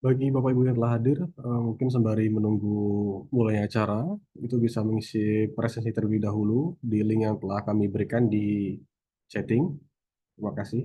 Bagi Bapak Ibu yang telah hadir, mungkin sembari menunggu mulai acara, itu bisa mengisi presensi terlebih dahulu di link yang telah kami berikan di chatting. Terima kasih.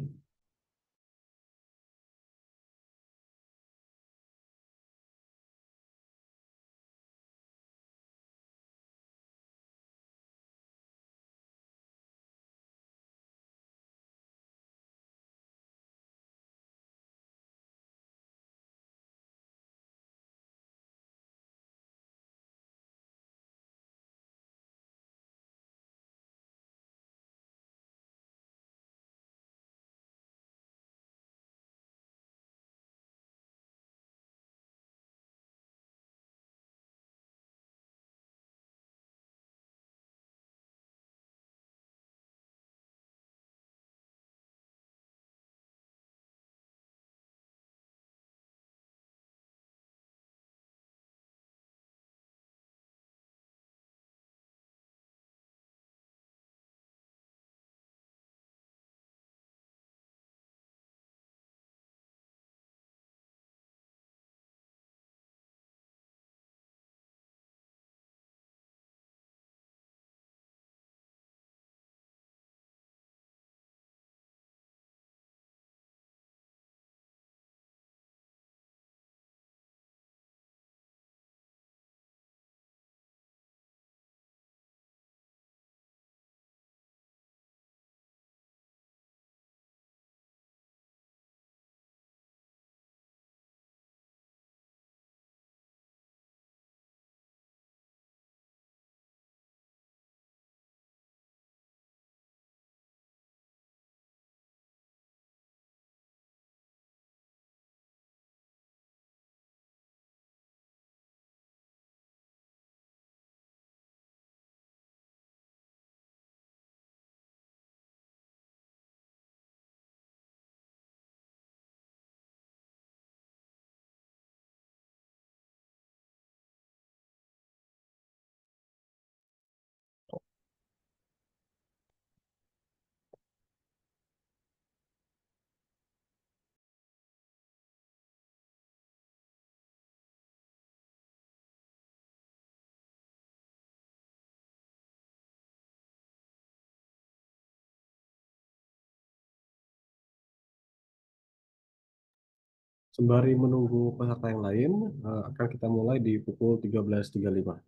Sembari menunggu peserta yang lain, akan kita mulai di pukul 13.35.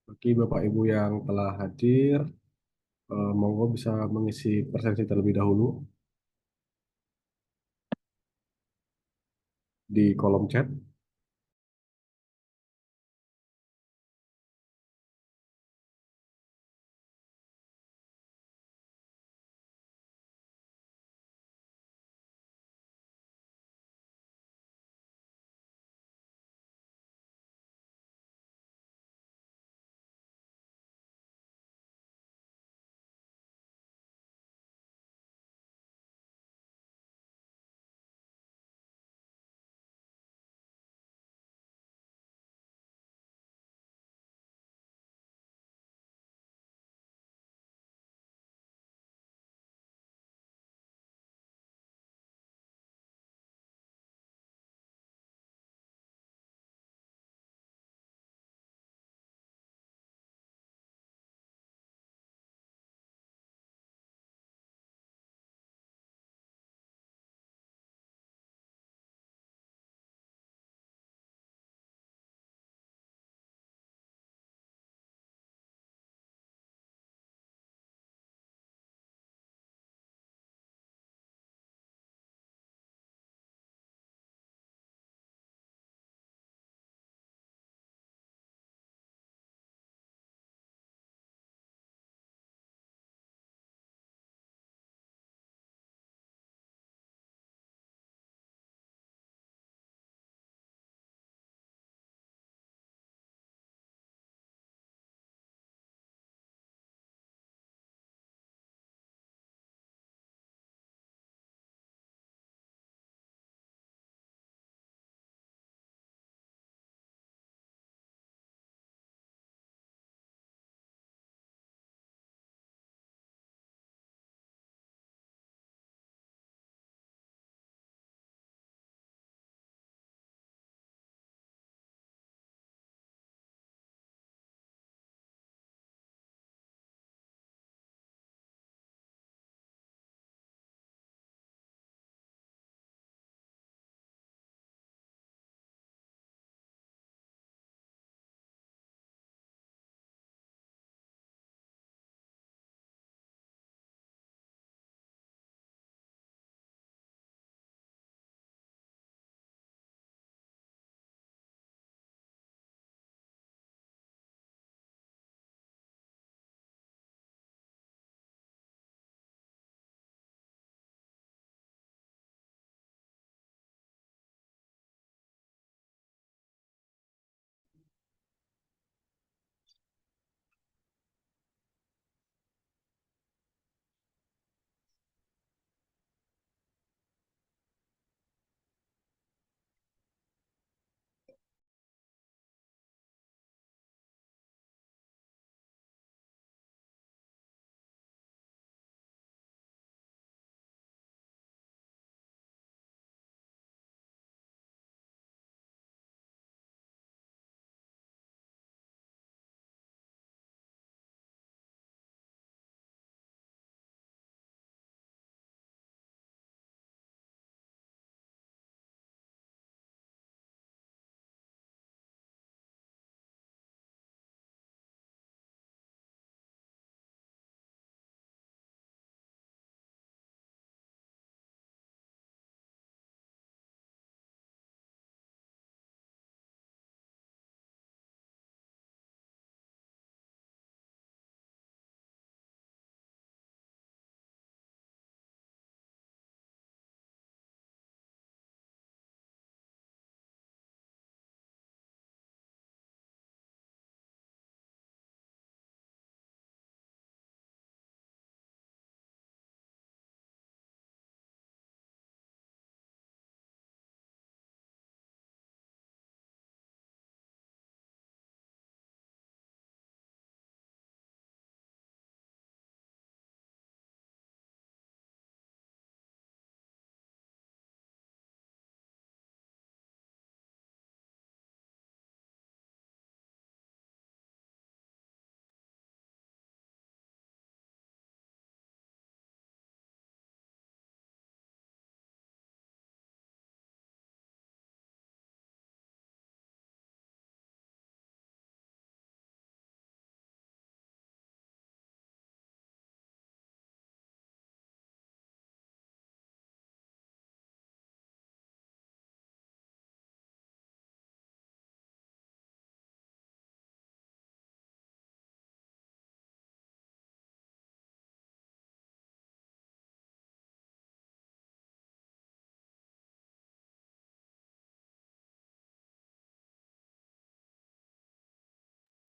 Bagi Bapak Ibu yang telah hadir, monggo bisa mengisi presensi terlebih dahulu di kolom chat.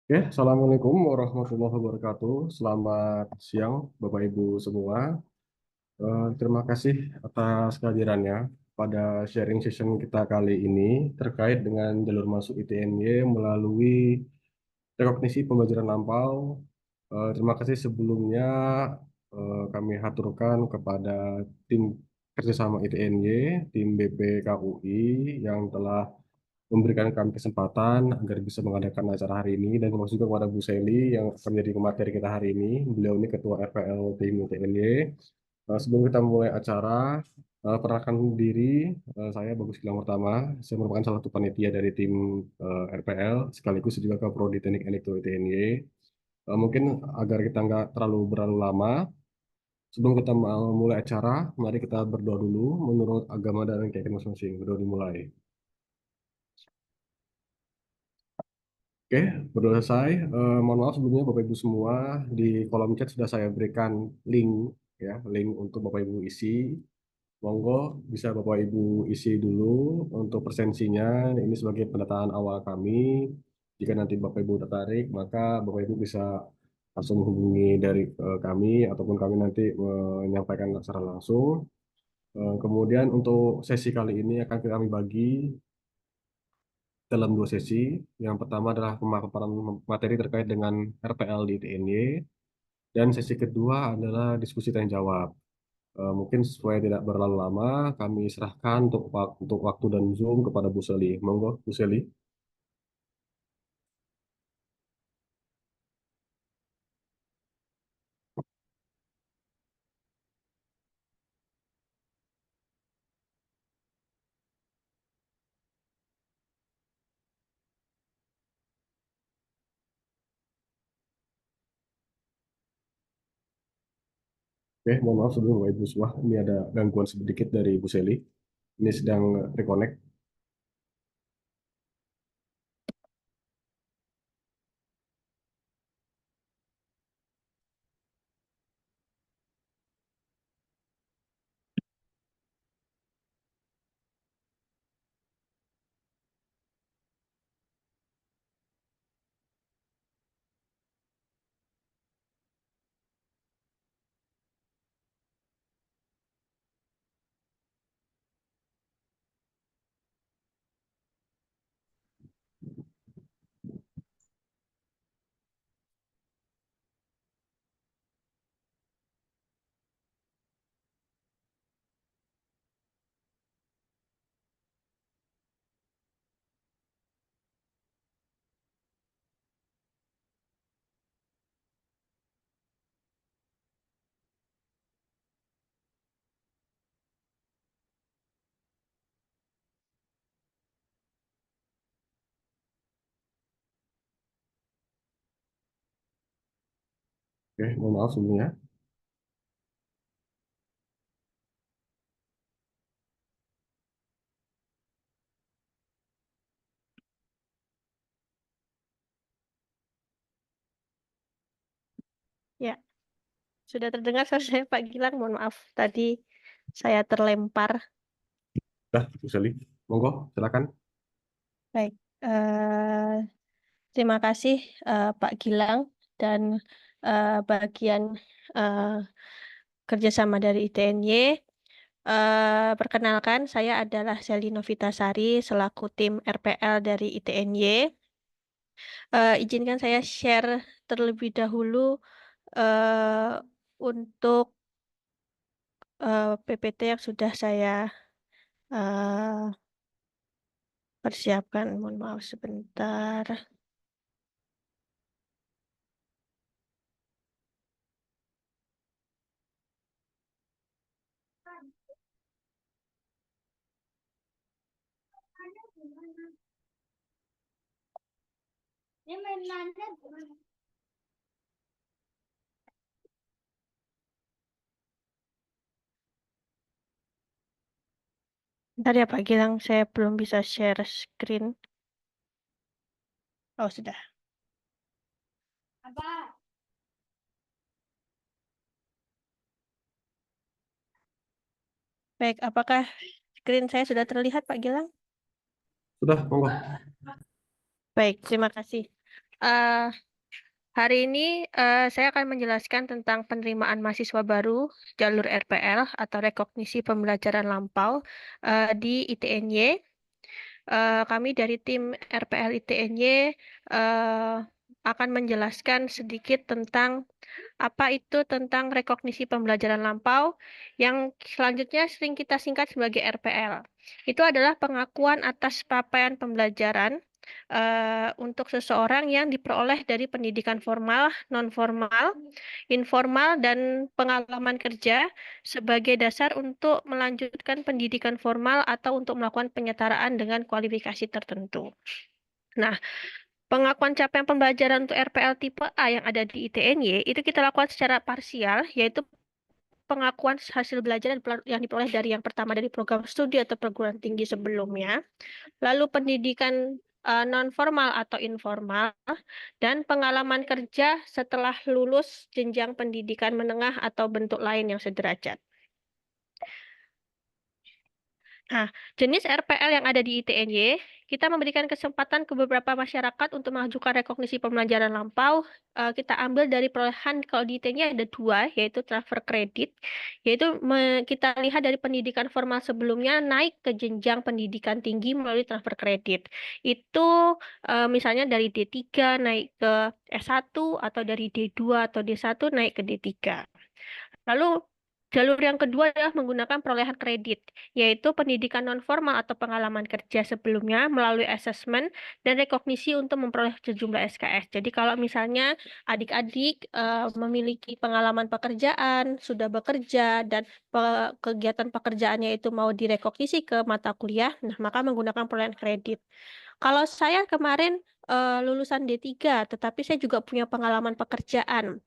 Oke, Assalamualaikum warahmatullahi wabarakatuh. Selamat siang, Bapak Ibu semua. Terima kasih atas kehadirannya pada sharing session kita kali ini terkait dengan jalur masuk ITNY melalui rekognisi pembelajaran lampau. Terima kasih sebelumnya kami haturkan kepada tim kerjasama ITNY, tim BPKUI yang telah memberikan kami kesempatan agar bisa mengadakan acara hari ini dan termasuk juga kepada Bu Seli yang akan menjadi materi kita hari ini. Beliau ini Ketua RPL tim TNY. Sebelum kita mulai acara, perkenalkan diri, saya Bagus Gilang pertama. Saya merupakan salah satu panitia dari tim RPL, sekaligus juga ke Prodi Teknik Elektro TNY. Mungkin agar kita nggak terlalu lama, sebelum kita mau mulai acara, mari kita berdoa dulu menurut agama dan keyakinan masing-masing. Berdoa dimulai. Oke, sudah selesai. Mohon maaf sebelumnya Bapak Ibu semua, di kolom chat sudah saya berikan link ya, link untuk Bapak Ibu isi. Monggo bisa Bapak Ibu isi dulu untuk presensinya. Ini sebagai pendataan awal kami. Jika nanti Bapak Ibu tertarik, maka Bapak Ibu bisa langsung menghubungi dari kami ataupun kami nanti menyampaikan secara langsung. Kemudian untuk sesi kali ini akan kami bagi dalam dua sesi. Yang pertama adalah pemaparan materi terkait dengan RPL di TNY, dan sesi kedua adalah diskusi tanya jawab. Mungkin supaya tidak berlalu lama, kami serahkan untuk waktu dan Zoom kepada Bu Seli. Monggo, Bu Seli. Oke, mohon maaf sebelum Bapak Ibu semua. Ini ada gangguan sedikit dari Bu Seli. Ini sedang reconnect. Oke, mohon maaf sebelumnya. Ya, sudah terdengar suara saya Pak Gilang. Mohon maaf, tadi saya terlempar. Dah, Bu Seli. Monggo, silakan. Baik, terima kasih Pak Gilang dan bagian eh, kerjasama dari ITNY. Perkenalkan, saya adalah Seli Novitasari selaku tim RPL dari ITNY. Izinkan saya share terlebih dahulu eh, untuk PPT yang sudah saya eh, persiapkan. Mohon maaf sebentar. Bentar ya Pak Gilang, saya belum bisa share screen. Oh, sudah. Baik, apakah screen saya sudah terlihat Pak Gilang? Sudah, monggo. Baik, terima kasih. eh, hari ini saya akan menjelaskan tentang penerimaan mahasiswa baru jalur RPL atau Rekognisi Pembelajaran Lampau di ITNY. Kami dari tim RPL ITNY eh, akan menjelaskan sedikit tentang apa itu tentang rekognisi pembelajaran lampau yang selanjutnya sering kita singkat sebagai RPL. Itu adalah pengakuan atas capaian pembelajaran untuk seseorang yang diperoleh dari pendidikan formal, non-formal, informal, dan pengalaman kerja sebagai dasar untuk melanjutkan pendidikan formal atau untuk melakukan penyetaraan dengan kualifikasi tertentu. Nah, pengakuan capaian pembelajaran untuk RPL tipe A yang ada di ITNY itu kita lakukan secara parsial, yaitu pengakuan hasil belajar yang diperoleh dari yang pertama dari program studi atau perguruan tinggi sebelumnya, lalu pendidikan non formal atau informal, dan pengalaman kerja setelah lulus jenjang pendidikan menengah atau bentuk lain yang sederajat. Nah, jenis RPL yang ada di ITNY, kita memberikan kesempatan ke beberapa masyarakat untuk mengajukan rekognisi pembelajaran lampau. Kita ambil dari perolehan, kalau di ITNY ada dua, yaitu transfer kredit, yaitu kita lihat dari pendidikan formal sebelumnya naik ke jenjang pendidikan tinggi melalui transfer kredit. Itu misalnya dari D3 naik ke S1, atau dari D2 atau D1 naik ke D3. Lalu jalur yang kedua adalah menggunakan perolehan kredit, yaitu pendidikan nonformal atau pengalaman kerja sebelumnya melalui asesmen dan rekognisi untuk memperoleh sejumlah SKS. Jadi kalau misalnya adik-adik memiliki pengalaman pekerjaan, sudah bekerja, dan kegiatan pekerjaannya itu mau direkognisi ke mata kuliah, nah maka menggunakan perolehan kredit. Kalau saya kemarin lulusan D3, tetapi saya juga punya pengalaman pekerjaan.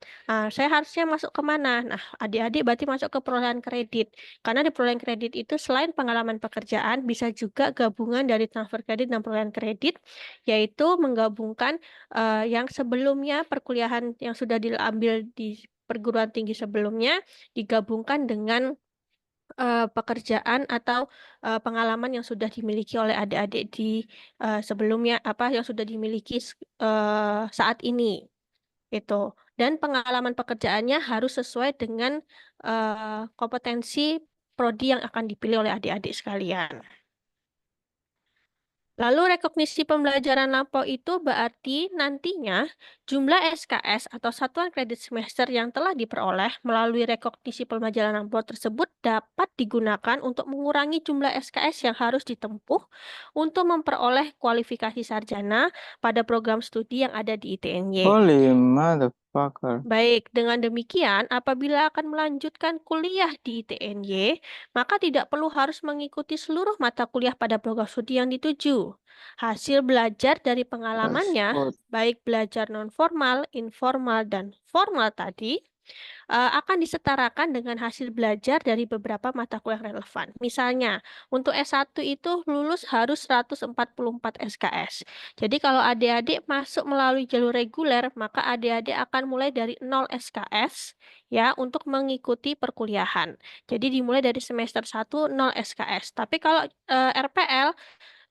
Saya harusnya masuk ke mana? Nah, adik-adik berarti masuk ke perolehan kredit. Karena di perolehan kredit itu selain pengalaman pekerjaan, bisa juga gabungan dari transfer kredit dan perolehan kredit, yaitu menggabungkan yang sebelumnya perkuliahan yang sudah diambil di perguruan tinggi sebelumnya, digabungkan dengan pekerjaan atau pengalaman yang sudah dimiliki oleh adik-adik di sebelumnya, apa yang sudah dimiliki saat ini itu. Dan pengalaman pekerjaannya harus sesuai dengan kompetensi prodi yang akan dipilih oleh adik-adik sekalian. Lalu rekognisi pembelajaran lampau itu berarti nantinya jumlah SKS atau satuan kredit semester yang telah diperoleh melalui rekognisi pembelajaran lampau tersebut dapat digunakan untuk mengurangi jumlah SKS yang harus ditempuh untuk memperoleh kualifikasi sarjana pada program studi yang ada di ITNY. Holy motherfucker. Baik, dengan demikian, apabila akan melanjutkan kuliah di ITNY, maka tidak perlu harus mengikuti seluruh mata kuliah pada program studi yang dituju. Hasil belajar dari pengalamannya, Transport. baik belajar non-formal, informal, dan formal tadi, akan disetarakan dengan hasil belajar dari beberapa mata kuliah relevan. Misalnya, untuk S1 itu lulus harus 144 SKS. Jadi kalau adik-adik masuk melalui jalur reguler, maka adik-adik akan mulai dari 0 SKS ya untuk mengikuti perkuliahan. Jadi dimulai dari semester 1 0 SKS. Tapi kalau RPL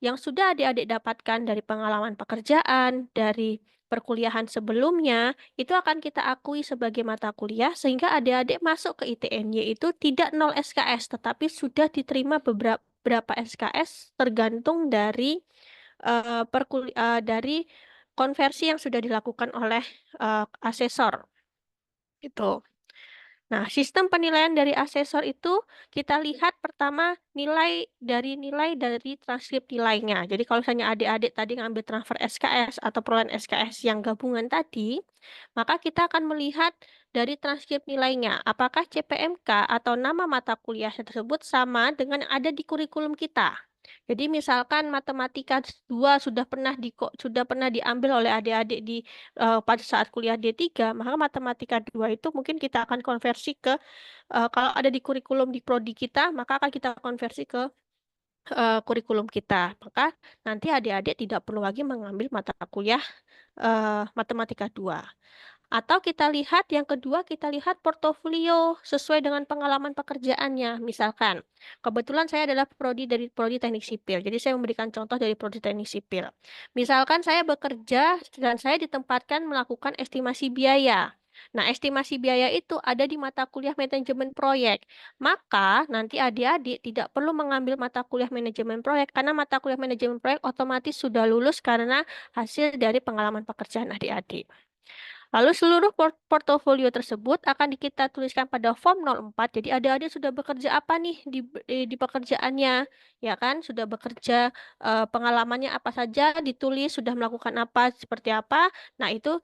yang sudah adik-adik dapatkan dari pengalaman pekerjaan, dari perkuliahan sebelumnya, itu akan kita akui sebagai mata kuliah sehingga adik-adik masuk ke ITNY itu tidak 0 SKS, tetapi sudah diterima beberapa SKS tergantung dari dari konversi yang sudah dilakukan oleh asesor. Itu. Nah, sistem penilaian dari asesor itu kita lihat pertama nilai dari transkrip nilainya. Jadi kalau misalnya adik-adik tadi ngambil transfer SKS atau perolehan SKS yang gabungan tadi, maka kita akan melihat dari transkrip nilainya. Apakah CPMK atau nama mata kuliah tersebut sama dengan yang ada di kurikulum kita. Jadi misalkan matematika 2 sudah pernah diambil oleh adik-adik di pada saat kuliah D3, maka matematika 2 itu mungkin kita akan konversi ke kalau ada di kurikulum di prodi kita, maka akan kita konversi ke kurikulum kita. Maka nanti adik-adik tidak perlu lagi mengambil mata kuliah matematika 2. Atau kita lihat yang kedua, kita lihat portofolio sesuai dengan pengalaman pekerjaannya. Misalkan, kebetulan saya adalah dari prodi teknik sipil. Jadi saya memberikan contoh dari prodi teknik sipil. Misalkan saya bekerja dan saya ditempatkan melakukan estimasi biaya. Nah, estimasi biaya itu ada di mata kuliah manajemen proyek. Maka nanti adik-adik tidak perlu mengambil mata kuliah manajemen proyek karena mata kuliah manajemen proyek otomatis sudah lulus karena hasil dari pengalaman pekerjaan adik-adik. Lalu seluruh portofolio tersebut akan kita tuliskan pada form 04. Jadi adik-adik sudah bekerja apa nih di pekerjaannya, ya kan? Sudah bekerja, pengalamannya apa saja ditulis, sudah melakukan apa, seperti apa. Nah, itu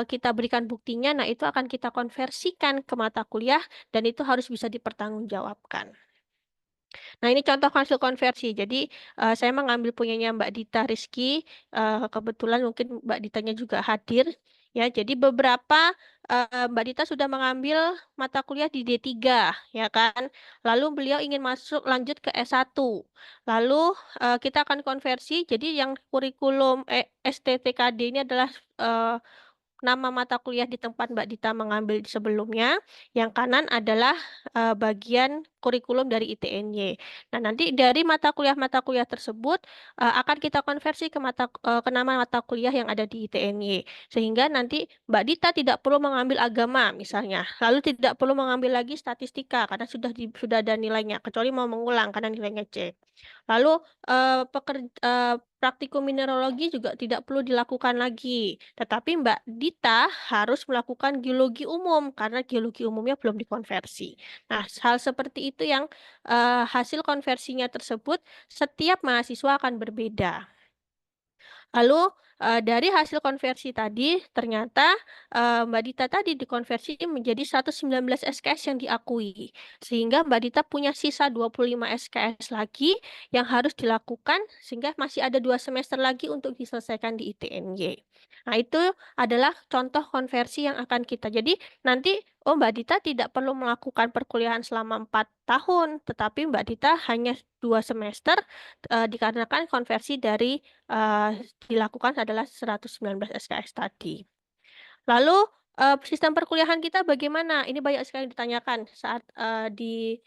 kita berikan buktinya. Nah, itu akan kita konversikan ke mata kuliah dan itu harus bisa dipertanggungjawabkan. Nah, ini contoh hasil konversi. Jadi, saya mengambil punyanya Mbak Dita Rizky. Kebetulan mungkin Mbak Ditanya juga hadir. Ya, jadi beberapa Mbak Dita sudah mengambil mata kuliah di D3, ya kan? Lalu beliau ingin lanjut ke S1. Lalu kita akan konversi. Jadi yang kurikulum STTKD ini adalah nama mata kuliah di tempat Mbak Dita mengambil sebelumnya. Yang kanan adalah bagian kurikulum dari ITNY. Nah, nanti dari mata kuliah tersebut akan kita konversi ke nama mata kuliah yang ada di ITNY. Sehingga nanti Mbak Dita tidak perlu mengambil agama misalnya. Lalu tidak perlu mengambil lagi statistika karena sudah ada nilainya, kecuali mau mengulang karena nilainya C. Lalu praktikum mineralogi juga tidak perlu dilakukan lagi. Tetapi Mbak Dita harus melakukan geologi umum karena geologi umumnya belum dikonversi. Nah, hal seperti itu yang hasil konversinya tersebut setiap mahasiswa akan berbeda. Lalu dari hasil konversi tadi ternyata Mbak Dita tadi dikonversi menjadi 119 SKS yang diakui. Sehingga Mbak Dita punya sisa 25 SKS lagi yang harus dilakukan sehingga masih ada 2 semester lagi untuk diselesaikan di ITNY. Nah, itu adalah contoh konversi yang akan kita. Jadi nanti Mbak Dita tidak perlu melakukan perkuliahan selama 4 tahun, tetapi Mbak Dita hanya 2 semester dikarenakan konversi dari dilakukan adalah 119 SKS tadi. Lalu sistem perkuliahan kita bagaimana? Ini banyak sekali ditanyakan saat di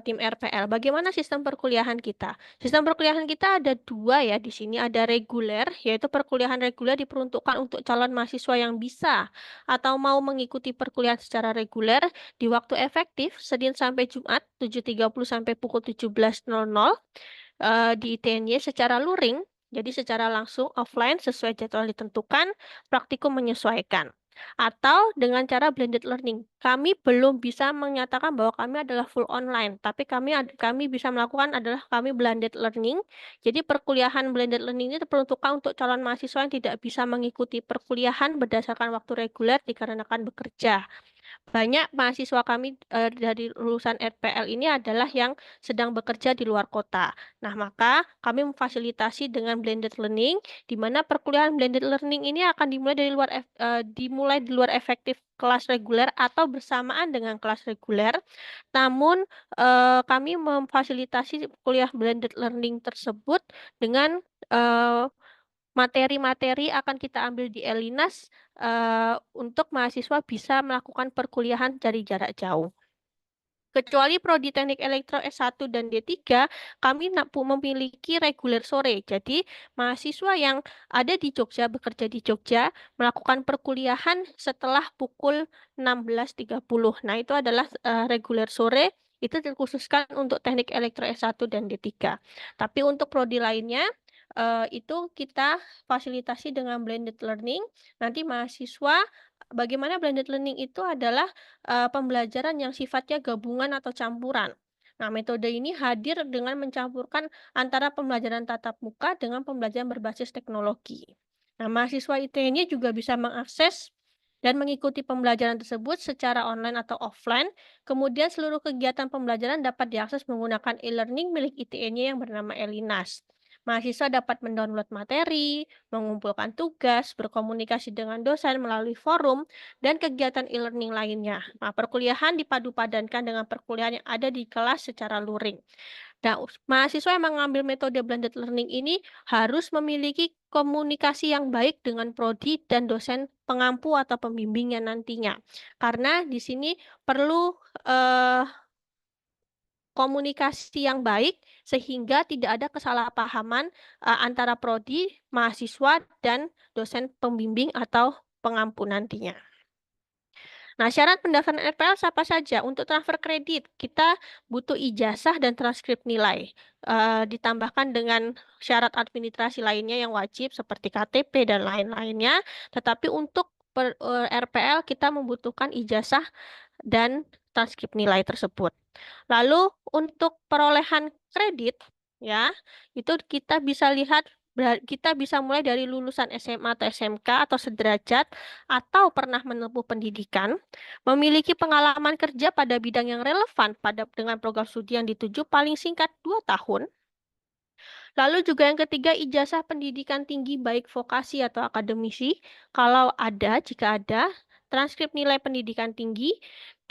tim RPL. Bagaimana sistem perkuliahan kita? Sistem perkuliahan kita ada 2 ya di sini. Ada reguler, yaitu perkuliahan reguler diperuntukkan untuk calon mahasiswa yang bisa atau mau mengikuti perkuliahan secara reguler di waktu efektif Senin sampai Jumat 7.30 sampai pukul 17.00 di ITNY secara luring. Jadi secara langsung offline sesuai jadwal ditentukan, praktikum menyesuaikan. Atau dengan cara blended learning. Kami belum bisa menyatakan bahwa kami adalah full online, tapi kami bisa melakukan adalah kami blended learning. Jadi perkuliahan blended learning ini diperuntukkan untuk calon mahasiswa yang tidak bisa mengikuti perkuliahan berdasarkan waktu reguler dikarenakan bekerja. Banyak mahasiswa kami dari lulusan RPL ini adalah yang sedang bekerja di luar kota. Nah, maka kami memfasilitasi dengan blended learning, di mana perkuliahan blended learning ini akan dimulai di luar efektif kelas reguler atau bersamaan dengan kelas reguler. Namun, kami memfasilitasi kuliah blended learning tersebut dengan materi-materi akan kita ambil di Elinas untuk mahasiswa bisa melakukan perkuliahan dari jarak jauh. Kecuali prodi teknik elektro S1 dan D3, kami memiliki reguler sore. Jadi, mahasiswa yang ada di Jogja, bekerja di Jogja, melakukan perkuliahan setelah pukul 16.30. Nah, itu adalah reguler sore, itu dikhususkan untuk teknik elektro S1 dan D3. Tapi untuk prodi lainnya, itu kita fasilitasi dengan blended learning. Nanti mahasiswa, bagaimana blended learning itu adalah pembelajaran yang sifatnya gabungan atau campuran. Nah, metode ini hadir dengan mencampurkan antara pembelajaran tatap muka dengan pembelajaran berbasis teknologi. Nah, mahasiswa ITN juga bisa mengakses dan mengikuti pembelajaran tersebut secara online atau offline. Kemudian seluruh kegiatan pembelajaran dapat diakses menggunakan e-learning milik ITN yang bernama Elinas. Mahasiswa dapat mendownload materi, mengumpulkan tugas, berkomunikasi dengan dosen melalui forum, dan kegiatan e-learning lainnya. Nah, perkuliahan dipadu-padankan dengan perkuliahan yang ada di kelas secara luring. Nah, mahasiswa yang mengambil metode blended learning ini harus memiliki komunikasi yang baik dengan prodi dan dosen pengampu atau pembimbingnya nantinya. Karena di sini perlu komunikasi yang baik sehingga tidak ada kesalahpahaman antara prodi, mahasiswa, dan dosen pembimbing atau pengampu nantinya. Nah, syarat pendaftaran RPL siapa saja? Untuk transfer kredit, kita butuh ijazah dan transkrip nilai. Ditambahkan dengan syarat administrasi lainnya yang wajib seperti KTP dan lain-lainnya. Tetapi untuk RPL kita membutuhkan ijazah dan transkrip nilai tersebut. Lalu untuk perolehan kredit, ya, itu kita bisa lihat kita bisa mulai dari lulusan SMA atau SMK atau sederajat atau pernah menempuh pendidikan, memiliki pengalaman kerja pada bidang yang relevan dengan program studi yang dituju paling singkat 2 tahun. Lalu juga yang ketiga, ijazah pendidikan tinggi baik vokasi atau akademisi, kalau ada, jika ada, transkrip nilai pendidikan tinggi,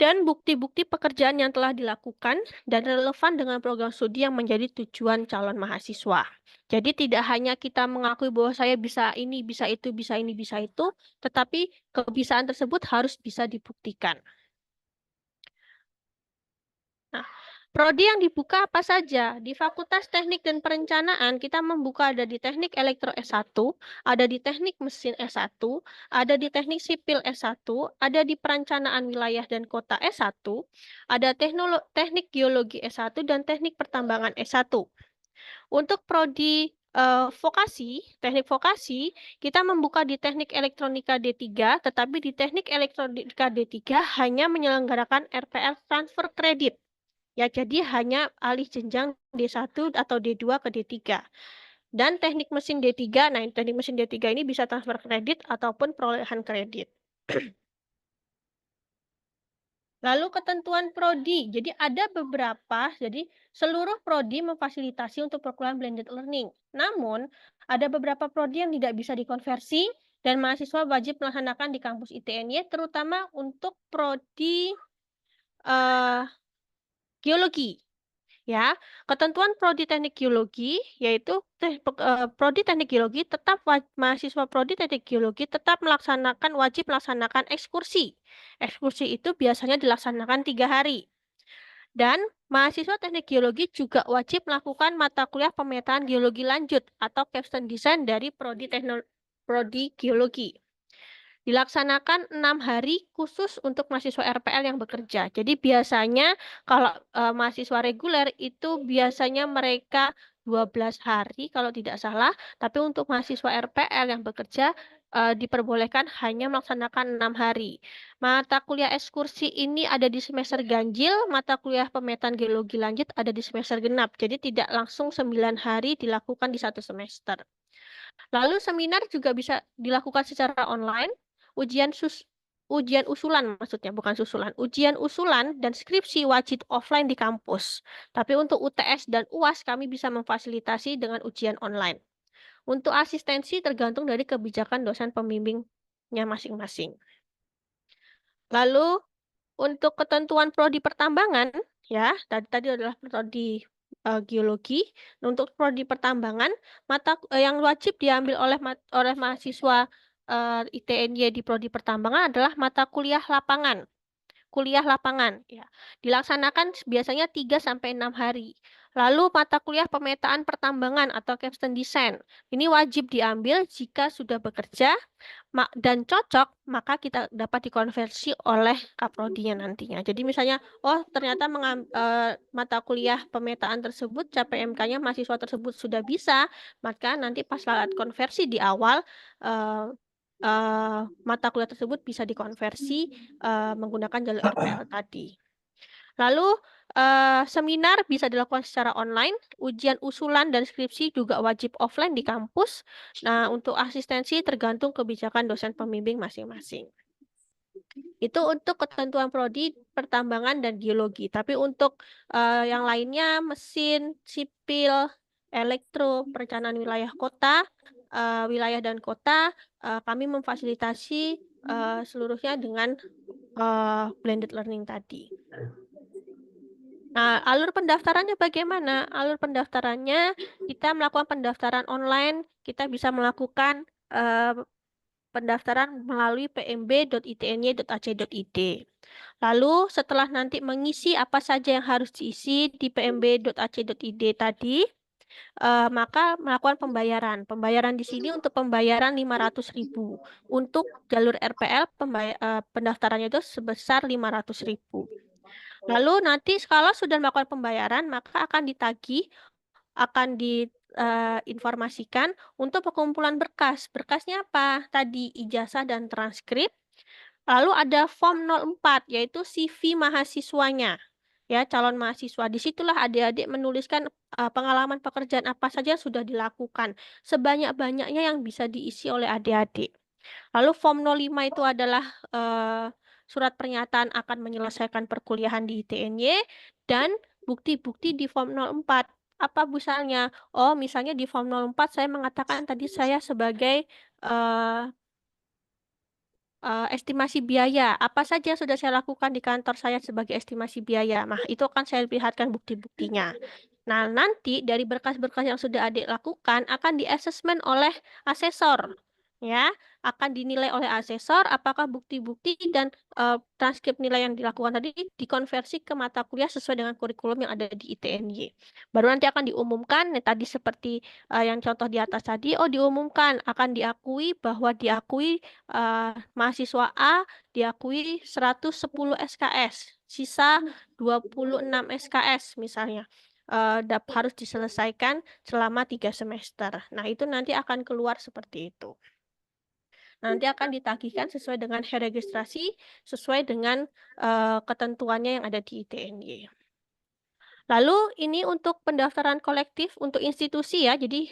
dan bukti-bukti pekerjaan yang telah dilakukan dan relevan dengan program studi yang menjadi tujuan calon mahasiswa. Jadi tidak hanya kita mengakui bahwa saya bisa ini, bisa itu, bisa ini, bisa itu, tetapi kebisaan tersebut harus bisa dibuktikan. Nah, prodi yang dibuka apa saja? Di Fakultas Teknik dan Perencanaan, kita membuka ada di Teknik Elektro S1, ada di Teknik Mesin S1, ada di Teknik Sipil S1, ada di Perencanaan Wilayah dan Kota S1, ada Teknik Geologi S1, dan Teknik Pertambangan S1. Untuk prodi vokasi, teknik vokasi, kita membuka di Teknik Elektronika D3, tetapi di Teknik Elektronika D3 hanya menyelenggarakan RPL transfer kredit. Ya, jadi hanya alih jenjang D1 atau D2 ke D3. Dan teknik mesin D3, nah teknik mesin D3 ini bisa transfer kredit ataupun perolehan kredit. Lalu ketentuan prodi. Jadi ada beberapa, jadi seluruh prodi memfasilitasi untuk perkuliahan blended learning. Namun, ada beberapa prodi yang tidak bisa dikonversi dan mahasiswa wajib melaksanakan di kampus ITNY, terutama untuk prodi geologi. Ya, ketentuan prodi teknik geologi yaitu prodi teknik geologi mahasiswa prodi teknik geologi tetap wajib melaksanakan ekskursi. Ekskursi itu biasanya dilaksanakan 3 hari. Dan mahasiswa teknik geologi juga wajib melakukan mata kuliah pemetaan geologi lanjut atau capstone design dari prodi geologi. Dilaksanakan 6 hari khusus untuk mahasiswa RPL yang bekerja. Jadi biasanya kalau mahasiswa reguler itu biasanya mereka 12 hari kalau tidak salah, tapi untuk mahasiswa RPL yang bekerja diperbolehkan hanya melaksanakan 6 hari. Mata kuliah ekskursi ini ada di semester ganjil, mata kuliah pemetaan geologi lanjut ada di semester genap. Jadi tidak langsung 9 hari dilakukan di 1 semester. Lalu seminar juga bisa dilakukan secara online. Ujian usulan maksudnya, bukan susulan. Ujian usulan dan skripsi wajib offline di kampus. Tapi untuk UTS dan UAS kami bisa memfasilitasi dengan ujian online. Untuk asistensi tergantung dari kebijakan dosen pembimbingnya masing-masing. Lalu untuk ketentuan prodi pertambangan, ya, tadi adalah prodi geologi. Untuk prodi pertambangan, yang wajib diambil oleh mahasiswa ITNY di prodi pertambangan adalah mata kuliah lapangan. Kuliah lapangan, ya. Dilaksanakan biasanya 3 sampai 6 hari. Lalu mata kuliah pemetaan pertambangan atau capstone design. Ini wajib diambil jika sudah bekerja dan cocok, maka kita dapat dikonversi oleh kaprodinya nantinya. Jadi misalnya, oh ternyata mata kuliah pemetaan tersebut, CPMK-nya mahasiswa tersebut sudah bisa, maka nanti pas saat konversi di awal, mata kuliah tersebut bisa dikonversi menggunakan jalur RPL tadi. Lalu seminar bisa dilakukan secara online, ujian usulan dan skripsi juga wajib offline di kampus. Nah, untuk asistensi tergantung kebijakan dosen pembimbing masing-masing. Itu untuk ketentuan prodi pertambangan dan geologi. Tapi untuk yang lainnya, mesin, sipil, elektro, perencanaan wilayah kota, wilayah dan kota, kami memfasilitasi seluruhnya dengan blended learning tadi. Nah, alur pendaftarannya bagaimana? Alur pendaftarannya kita melakukan pendaftaran online, kita bisa melakukan pendaftaran melalui pmb.itny.ac.id. Lalu setelah nanti mengisi apa saja yang harus diisi di pmb.ac.id tadi, maka melakukan pembayaran. Pembayaran di sini untuk pembayaran 500.000. Untuk jalur RPL pendaftarannya itu sebesar 500.000. Lalu nanti kalau sudah melakukan pembayaran, maka akan ditagih, akan diinformasikan untuk pengumpulan berkas. Berkasnya apa? Tadi ijazah dan transkrip. Lalu ada form 04, yaitu CV mahasiswanya. Ya, calon mahasiswa. Disitulah adik-adik menuliskan pengalaman pekerjaan apa saja yang sudah dilakukan. Sebanyak-banyaknya yang bisa diisi oleh adik-adik. Lalu form 05 itu adalah surat pernyataan akan menyelesaikan perkuliahan di ITNY dan bukti-bukti di form 04. Apa misalnya? Oh, misalnya di form 04 saya mengatakan tadi saya sebagai estimasi biaya. Apa saja yang sudah saya lakukan di kantor saya sebagai estimasi biaya. Nah, itu akan saya lihatkan bukti-buktinya. Nah, nanti dari berkas-berkas yang sudah adik lakukan akan di-assessment oleh asesor. Ya, akan dinilai oleh asesor apakah bukti-bukti dan transkrip nilai yang dilakukan tadi dikonversi ke mata kuliah sesuai dengan kurikulum yang ada di ITNY. Baru nanti akan diumumkan, tadi seperti yang contoh di atas tadi, diumumkan akan diakui bahwa diakui mahasiswa A diakui 110 SKS, sisa 26 SKS misalnya. Harus diselesaikan selama 3 semester. Nah, itu nanti akan keluar seperti itu. Nanti akan ditagihkan sesuai dengan registrasi, sesuai dengan ketentuannya yang ada di ITNY. Lalu ini untuk pendaftaran kolektif untuk institusi ya. Jadi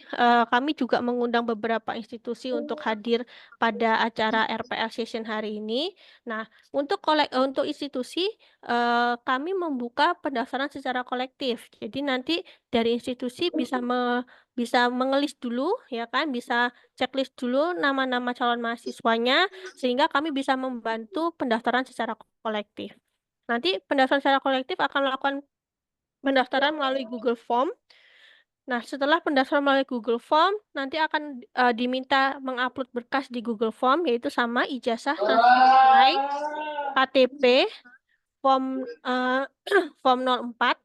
kami juga mengundang beberapa institusi untuk hadir pada acara RPL Session hari ini. Nah, untuk institusi kami membuka pendaftaran secara kolektif. Jadi nanti dari institusi bisa mengelis dulu ya kan, bisa checklist dulu nama-nama calon mahasiswanya sehingga kami bisa membantu pendaftaran secara kolektif. Nanti pendaftaran secara kolektif akan melakukan pendaftaran melalui Google Form. Nah, setelah pendaftaran melalui Google Form, nanti akan diminta mengupload berkas di Google Form, yaitu sama ijazah, transkrip nilai, KTP, form form 04.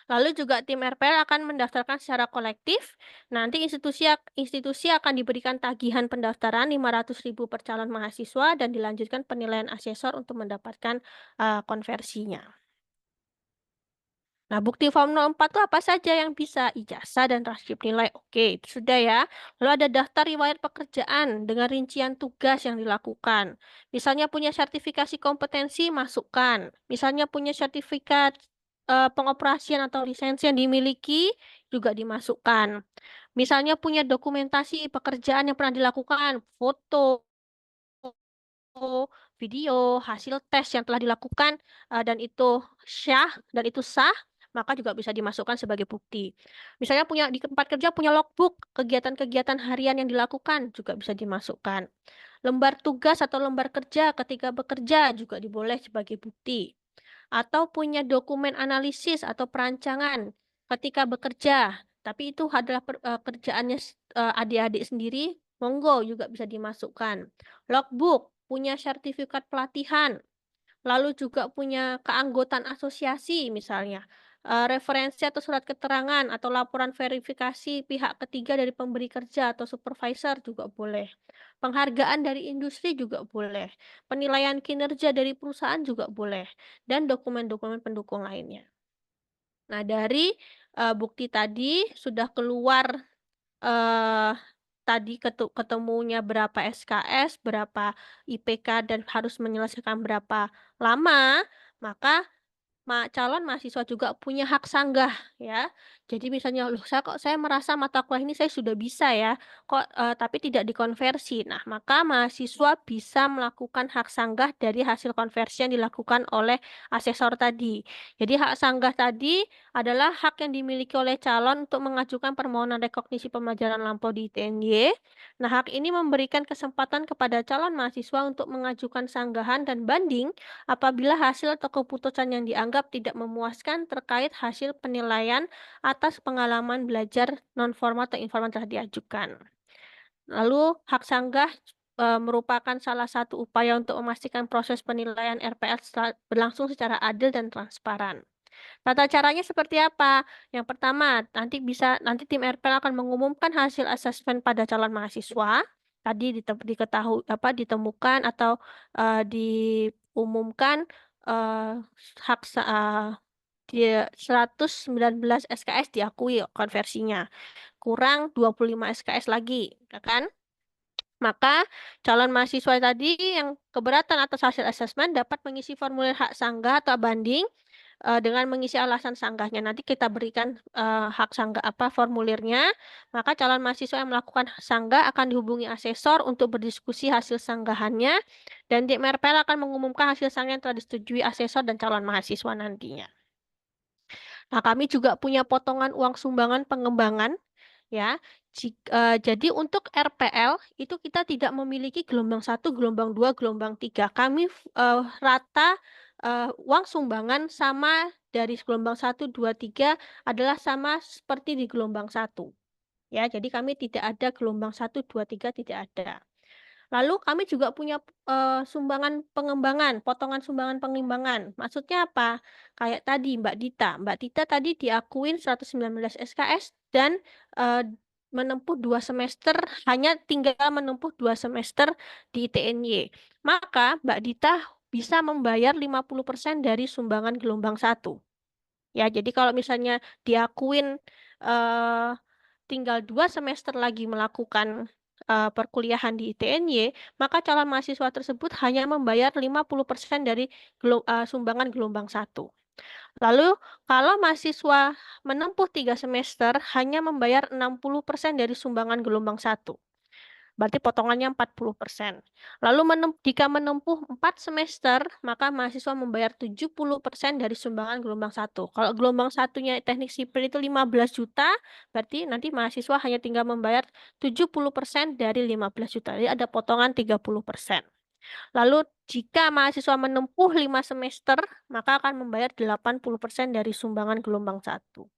Lalu juga tim RPL akan mendaftarkan secara kolektif. Nanti institusi akan diberikan tagihan pendaftaran 500.000 per calon mahasiswa dan dilanjutkan penilaian asesor untuk mendapatkan konversinya. Nah, bukti form 04 itu apa saja yang bisa? Ijazah dan transkrip nilai. Oke, itu sudah ya. Lalu ada daftar riwayat pekerjaan dengan rincian tugas yang dilakukan. Misalnya punya sertifikasi kompetensi, masukkan. Misalnya punya sertifikat pengoperasian atau lisensi yang dimiliki, juga dimasukkan. Misalnya punya dokumentasi pekerjaan yang pernah dilakukan, foto, video, hasil tes yang telah dilakukan dan itu sah, maka juga bisa dimasukkan sebagai bukti. Misalnya di tempat kerja punya logbook, kegiatan-kegiatan harian yang dilakukan juga bisa dimasukkan. Lembar tugas atau lembar kerja ketika bekerja juga diboleh sebagai bukti. Atau punya dokumen analisis atau perancangan ketika bekerja, tapi itu adalah kerjaannya adik-adik sendiri, monggo juga bisa dimasukkan. Logbook, punya sertifikat pelatihan, lalu juga punya keanggotaan asosiasi misalnya, referensi atau surat keterangan atau laporan verifikasi pihak ketiga dari pemberi kerja atau supervisor juga boleh. Penghargaan dari industri juga boleh. Penilaian kinerja dari perusahaan juga boleh. Dan dokumen-dokumen pendukung lainnya. Nah, dari bukti tadi sudah keluar tadi ketemunya berapa SKS, berapa IPK, dan harus menyelesaikan berapa lama, maka calon mahasiswa juga punya hak sanggah ya. Jadi misalnya, loh saya merasa mata kuliah ini saya sudah bisa ya, tapi tidak dikonversi. Nah, maka mahasiswa bisa melakukan hak sanggah dari hasil konversi yang dilakukan oleh asesor tadi. Jadi hak sanggah tadi adalah hak yang dimiliki oleh calon untuk mengajukan permohonan rekognisi pembelajaran lampau di ITNY. Nah, hak ini memberikan kesempatan kepada calon mahasiswa untuk mengajukan sanggahan dan banding apabila hasil atau keputusan yang dianggap tidak memuaskan terkait hasil penilaian atas pengalaman belajar non-formal atau informal telah diajukan. Lalu hak sanggah merupakan salah satu upaya untuk memastikan proses penilaian RPL berlangsung secara adil dan transparan. Tata caranya seperti apa? Yang pertama, nanti tim RPL akan mengumumkan hasil asesmen pada calon mahasiswa. Tadi ditemukan atau diumumkan hak 119 SKS diakui konversinya, kurang 25 SKS lagi, ya kan? Maka calon mahasiswa tadi yang keberatan atas hasil asesmen dapat mengisi formulir hak sanggah atau banding dengan mengisi alasan sanggahnya. Nanti kita berikan hak sanggah formulirnya. Maka calon mahasiswa yang melakukan sanggah akan dihubungi asesor untuk berdiskusi hasil sanggahannya, dan tim RPL akan mengumumkan hasil sanggah yang telah disetujui asesor dan calon mahasiswa nantinya. Nah, kami juga punya potongan uang sumbangan pengembangan, ya. Jadi untuk RPL itu kita tidak memiliki gelombang 1, gelombang 2, gelombang 3. Kami rata uang sumbangan sama dari gelombang 1, 2, 3 adalah sama seperti di gelombang 1. Ya, jadi kami tidak ada gelombang 1, 2, 3 tidak ada. Lalu kami juga punya sumbangan pengembangan, potongan sumbangan pengembangan. Maksudnya apa? Kayak tadi Mbak Dita. Mbak Dita tadi diakuin 119 SKS dan menempuh 2 semester, hanya tinggal menempuh 2 semester di ITNY. Maka Mbak Dita bisa membayar 50% dari sumbangan gelombang 1. Ya, jadi kalau misalnya diakuin tinggal 2 semester lagi melakukan perkuliahan di ITNY, maka calon mahasiswa tersebut hanya membayar 50% dari sumbangan gelombang 1. Lalu, kalau mahasiswa menempuh 3 semester, hanya membayar 60% dari sumbangan gelombang 1. Berarti potongannya 40%. Lalu jika menempuh 4 semester, maka mahasiswa membayar 70% dari sumbangan gelombang 1. Kalau gelombang 1-nya teknik sipil itu 15 juta, berarti nanti mahasiswa hanya tinggal membayar 70% dari 15 juta. Jadi ada potongan 30%. Lalu jika mahasiswa menempuh 5 semester, maka akan membayar 80% dari sumbangan gelombang 1.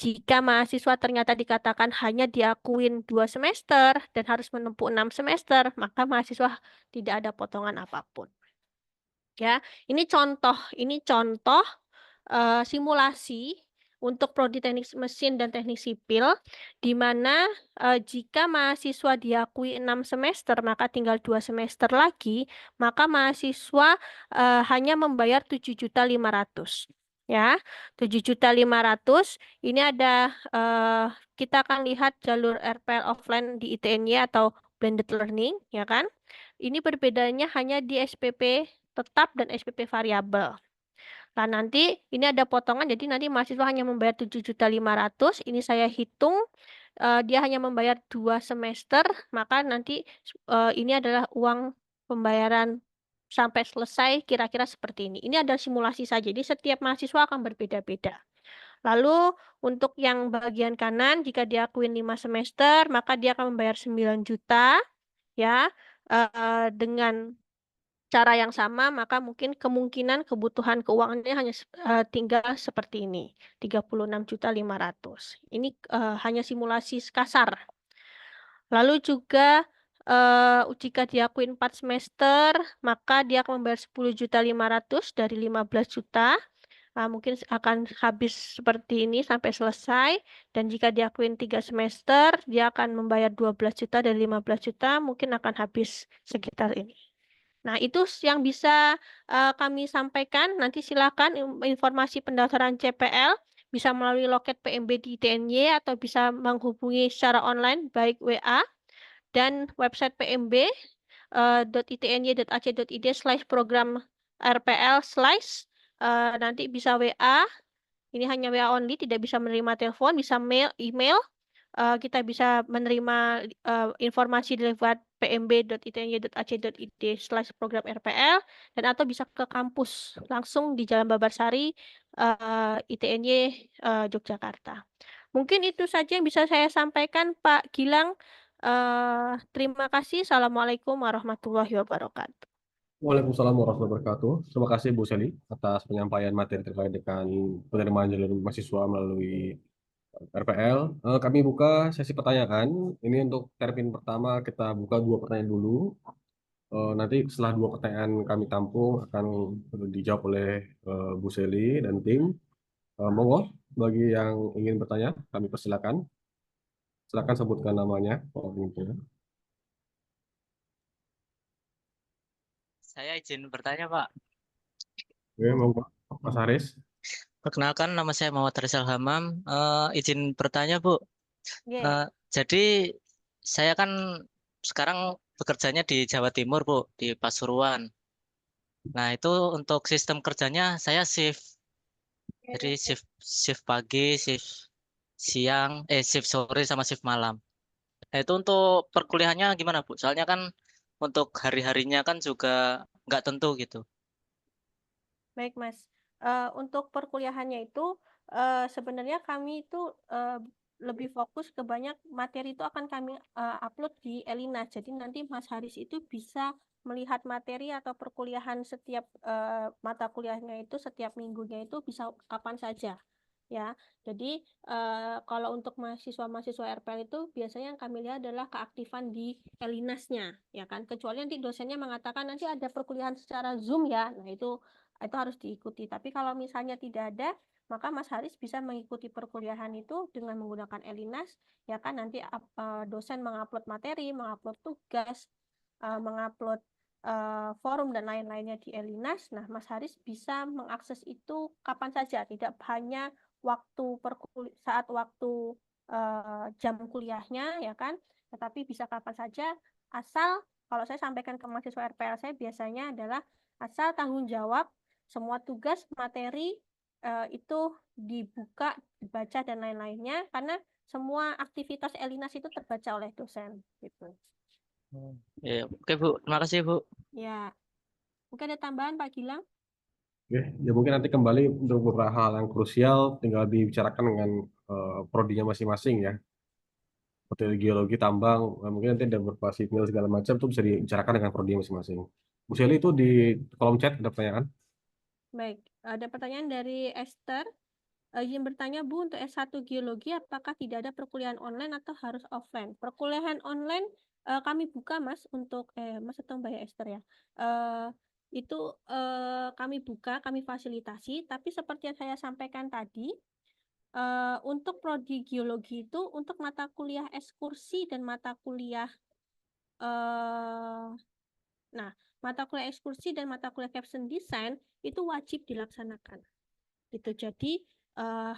Jika mahasiswa ternyata dikatakan hanya diakuin 2 semester dan harus menempuh 6 semester, maka mahasiswa tidak ada potongan apapun. Ya, ini contoh simulasi untuk prodi teknik mesin dan teknik sipil, di mana jika mahasiswa diakui 6 semester, maka tinggal 2 semester lagi, maka mahasiswa hanya membayar 7.500.000. Ya, 7.500.000 ini ada kita akan lihat jalur RPL offline di ITNY atau blended learning, ya kan? Ini berbedanya hanya di SPP tetap dan SPP variabel. Nah, nanti ini ada potongan, jadi nanti mahasiswa hanya membayar 7.500.000. Ini saya hitung dia hanya membayar 2 semester, maka nanti ini adalah uang pembayaran sampai selesai kira-kira seperti ini. Ini adalah simulasi saja, jadi setiap mahasiswa akan berbeda-beda. Lalu untuk yang bagian kanan, jika diakuin 5 semester, maka dia akan membayar 9 juta, ya, dengan cara yang sama, maka mungkin kemungkinan kebutuhan keuangannya hanya tinggal seperti ini, 36.500.000. Ini hanya simulasi kasar. Lalu juga jika diakuin 4 semester, maka dia akan membayar 10.500.000 dari 15 juta. Mungkin akan habis seperti ini sampai selesai. Dan jika diakuin 3 semester, dia akan membayar 12 juta dari 15 juta, mungkin akan habis sekitar ini. Nah, itu yang bisa kami sampaikan. Nanti silakan informasi pendaftaran CPL bisa melalui loket PMB di ITNY atau bisa menghubungi secara online baik WA dan website pmb .itny.ac.id/program RPL/ nanti bisa WA Ini hanya WA only, tidak bisa menerima telepon, bisa mail, email. Kita bisa menerima informasi lewat pmb.itny.ac.id/program RPL dan atau bisa ke kampus langsung di Jalan Babarsari ITNY Yogyakarta. Mungkin itu saja yang bisa saya sampaikan, Pak Gilang. Terima kasih. Assalamualaikum warahmatullahi wabarakatuh. Waalaikumsalam warahmatullahi wabarakatuh. Terima kasih Bu Seli atas penyampaian materi terkait dengan penerimaan jalur mahasiswa melalui RPL. Kami buka sesi pertanyaan. Ini untuk terpin pertama kita buka 2 pertanyaan dulu. Nanti setelah 2 pertanyaan kami tampung akan dijawab oleh Bu Seli dan tim. Monggo bagi yang ingin bertanya kami persilakan. Silakan sebutkan namanya. Saya izin bertanya, Pak. Oke, monggo Mas Haris. Perkenalkan, nama saya Muhammad Rizal Hamam. Izin bertanya, Bu. Yeah. Jadi saya kan sekarang bekerjanya di Jawa Timur, Bu, di Pasuruan. Nah, itu untuk sistem kerjanya saya shift. Jadi shift pagi, shift siang, shift sore sama shift malam. Nah, itu untuk perkuliahannya gimana, Bu? Soalnya kan untuk hari-harinya kan juga nggak tentu gitu. Baik, Mas. Untuk perkuliahannya itu sebenarnya kami itu lebih fokus ke banyak materi itu akan kami upload di Elina. Jadi nanti Mas Haris itu bisa melihat materi atau perkuliahan setiap mata kuliahnya itu setiap minggunya itu bisa kapan saja. Ya, jadi kalau untuk mahasiswa-mahasiswa RPL itu biasanya yang kami lihat adalah keaktifan di Elinasnya, ya kan. Kecuali nanti dosennya mengatakan nanti ada perkuliahan secara Zoom ya, nah itu harus diikuti. Tapi kalau misalnya tidak ada, maka Mas Haris bisa mengikuti perkuliahan itu dengan menggunakan Elinas, ya kan. Nanti dosen mengupload materi, mengupload tugas, mengupload forum dan lain-lainnya di Elinas. Nah, Mas Haris bisa mengakses itu kapan saja, tidak hanya saat waktu jam kuliahnya, ya kan, tetapi bisa kapan saja, asal kalau saya sampaikan ke mahasiswa RPL saya biasanya adalah asal tanggung jawab semua tugas materi itu dibuka, dibaca dan lain-lainnya, karena semua aktivitas Elinas itu terbaca oleh dosen gitu. Ya, oke, Bu. Terima kasih, Bu. Ya, mungkin ada tambahan Pak Gilang? Oke, ya mungkin nanti kembali untuk beberapa hal yang krusial tinggal dibicarakan dengan prodinya masing-masing ya. Seperti geologi, tambang, mungkin nanti ada beberapa sipil segala macam itu bisa dibicarakan dengan prodinya masing-masing. Bu Seli itu di kolom chat ada pertanyaan. Baik, ada pertanyaan dari Esther. Izin bertanya, Bu, untuk S1 Geologi, apakah tidak ada perkuliahan online atau harus offline? Perkuliahan online kami buka, Mas, untuk Mas atau Mbak Esther ya. Itu kami buka, kami fasilitasi, tapi seperti yang saya sampaikan tadi, untuk prodi geologi itu untuk mata kuliah ekskursi dan mata kuliah mata kuliah ekskursi dan mata kuliah caption design itu wajib dilaksanakan. Gitu. Jadi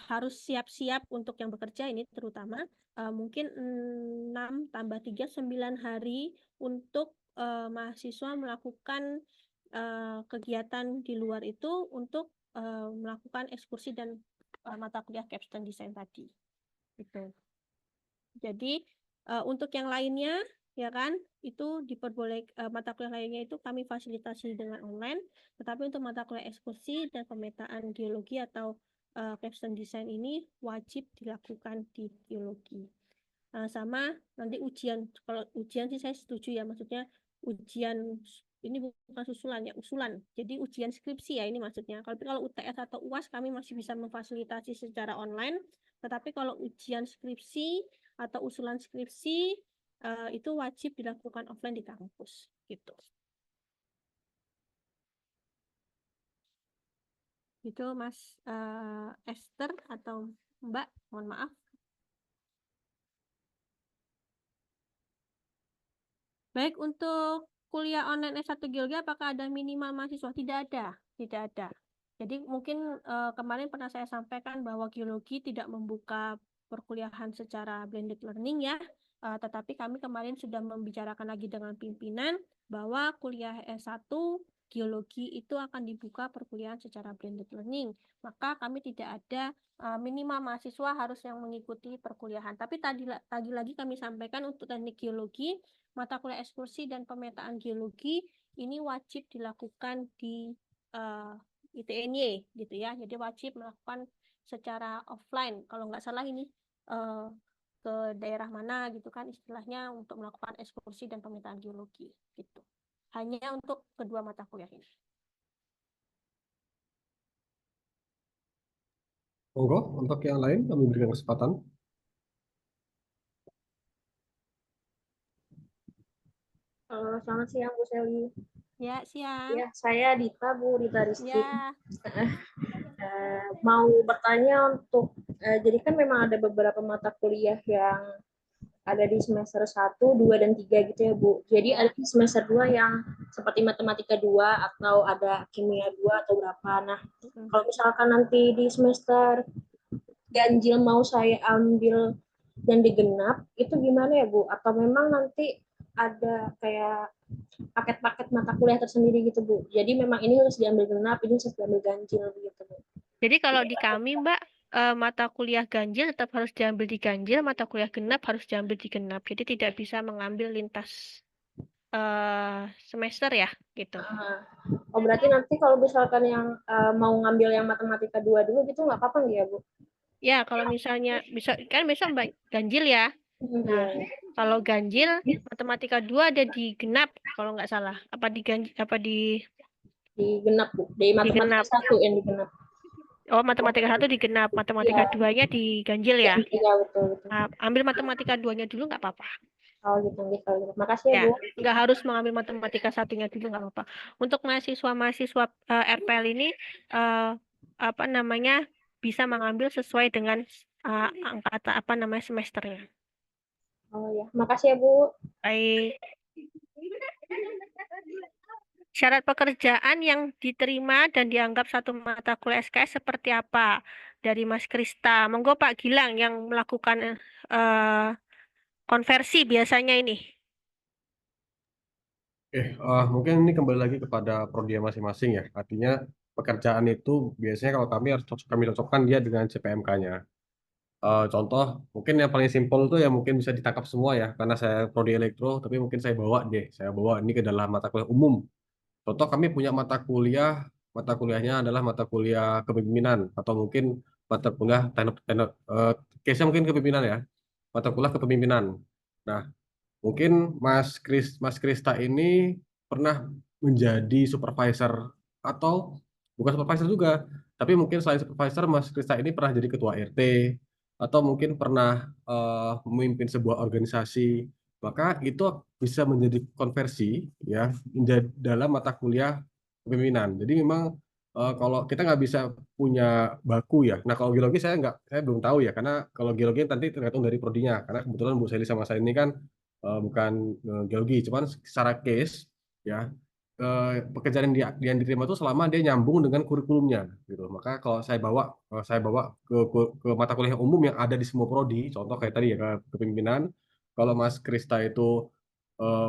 harus siap-siap untuk yang bekerja ini terutama mungkin 6 tambah 3 9 hari untuk mahasiswa melakukan kegiatan di luar itu untuk melakukan ekskursi dan mata kuliah capstone design tadi. Gitu. Jadi untuk yang lainnya ya kan itu mata kuliah lainnya itu kami fasilitasi dengan online, tetapi untuk mata kuliah ekskursi dan pemetaan geologi atau capstone design ini wajib dilakukan di geologi. Sama nanti ujian, kalau ujian sih saya setuju ya, maksudnya ujian ini bukan susulan ya, usulan. Jadi ujian skripsi ya ini maksudnya. Kalau UTS atau UAS kami masih bisa memfasilitasi secara online, tetapi kalau ujian skripsi atau usulan skripsi itu wajib dilakukan offline di kampus gitu. Itu Mas Esther atau Mbak, mohon maaf. Baik, untuk kuliah online S1 Geologi apakah ada minimal mahasiswa? Tidak ada, tidak ada. Jadi mungkin kemarin pernah saya sampaikan bahwa geologi tidak membuka perkuliahan secara blended learning ya, tetapi kami kemarin sudah membicarakan lagi dengan pimpinan bahwa kuliah S1 geologi itu akan dibuka perkuliahan secara blended learning. Maka kami tidak ada minimal mahasiswa harus yang mengikuti perkuliahan. Tapi lagi kami sampaikan untuk teknik geologi, mata kuliah ekskursi dan pemetaan geologi ini wajib dilakukan di ITNY gitu ya. Jadi wajib melakukan secara offline. Kalau nggak salah ini ke daerah mana gitu kan istilahnya untuk melakukan ekskursi dan pemetaan geologi gitu. Hanya untuk kedua mata kuliah ini. Monggo, untuk yang lain kami berikan kesempatan. Selamat siang Bu Seli. Ya, siang. Ya, saya Dita, Bu Dita Rizky. Ya, Mau bertanya untuk, jadi kan memang ada beberapa mata kuliah yang ada di semester 1, 2, dan 3 gitu ya Bu. Jadi ada di semester 2 yang seperti matematika 2 atau ada kimia 2 atau berapa. Nah, kalau misalkan nanti di semester ganjil mau saya ambil dan digenap, itu gimana ya Bu? Atau memang nanti ada kayak paket-paket mata kuliah tersendiri gitu Bu. Jadi memang ini harus diambil genap, ini harus diambil ganjil gitu Bu. jadi kalau di kami Mbak, mata kuliah ganjil tetap harus diambil di ganjil, mata kuliah genap harus diambil di genap. Jadi tidak bisa mengambil lintas semester ya, gitu. Oh berarti nanti kalau misalkan yang mau ngambil yang matematika 2 dulu gitu nggak apa-apa nggak ya Bu? Ya, kalau misalnya bisa kan besok Mbak ganjil ya. Nah, Iya. kalau ganjil matematika 2 ada di genap kalau nggak salah. Apa di ganjil apa di Digenap Bu. Di matematika genap? 1 yang digenap. Oh, matematika 1 di genap, matematika Iya. 2-nya di ganjil ya. Iya betul betul. Nah, ambil matematika 2-nya dulu nggak apa-apa. Oh gitu gitu. Makasih ya Ya, Bu. nggak harus mengambil matematika 1-nya dulu nggak apa-apa. Untuk mahasiswa-mahasiswa RPL ini apa namanya bisa mengambil sesuai dengan angkatan apa namanya semesternya. Oh ya, makasih ya Bu. Baik. Syarat pekerjaan yang diterima dan dianggap satu mata kuliah SKS seperti apa? Dari Mas Krista. Monggo Pak Gilang yang melakukan konversi biasanya ini. Mungkin ini kembali lagi kepada prodi masing-masing ya. Artinya pekerjaan itu biasanya kalau kami cocokkan dia dengan CPMK-nya. Contoh, mungkin yang paling simpel itu ya mungkin bisa ditangkap semua ya, karena saya prodi elektro, tapi mungkin saya bawa ini ke dalam mata kuliah umum. Contoh kami punya mata kuliahnya adalah mata kuliah kepemimpinan, atau mungkin mata kuliah case-nya mungkin kepemimpinan ya, mata kuliah kepemimpinan. Nah, mungkin Mas Krista ini pernah menjadi supervisor atau bukan supervisor juga, tapi mungkin selain supervisor Mas Krista ini pernah jadi ketua RT atau mungkin pernah memimpin sebuah organisasi, maka itu bisa menjadi konversi ya menjadi dalam mata kuliah kepemimpinan. Jadi memang kalau kita nggak bisa punya baku ya. Nah kalau geologi saya belum tahu ya karena kalau geologi nanti tergantung dari prodinya. Karena kebetulan Bu Seli sama saya ini kan bukan geologi, cuman secara case ya pekerjaan yang diterima itu selama dia nyambung dengan kurikulumnya gitu. Maka kalau saya bawa ke mata kuliah umum yang ada di semua prodi, contoh kayak tadi ya ke kepemimpinan. Kalau Mas Krista itu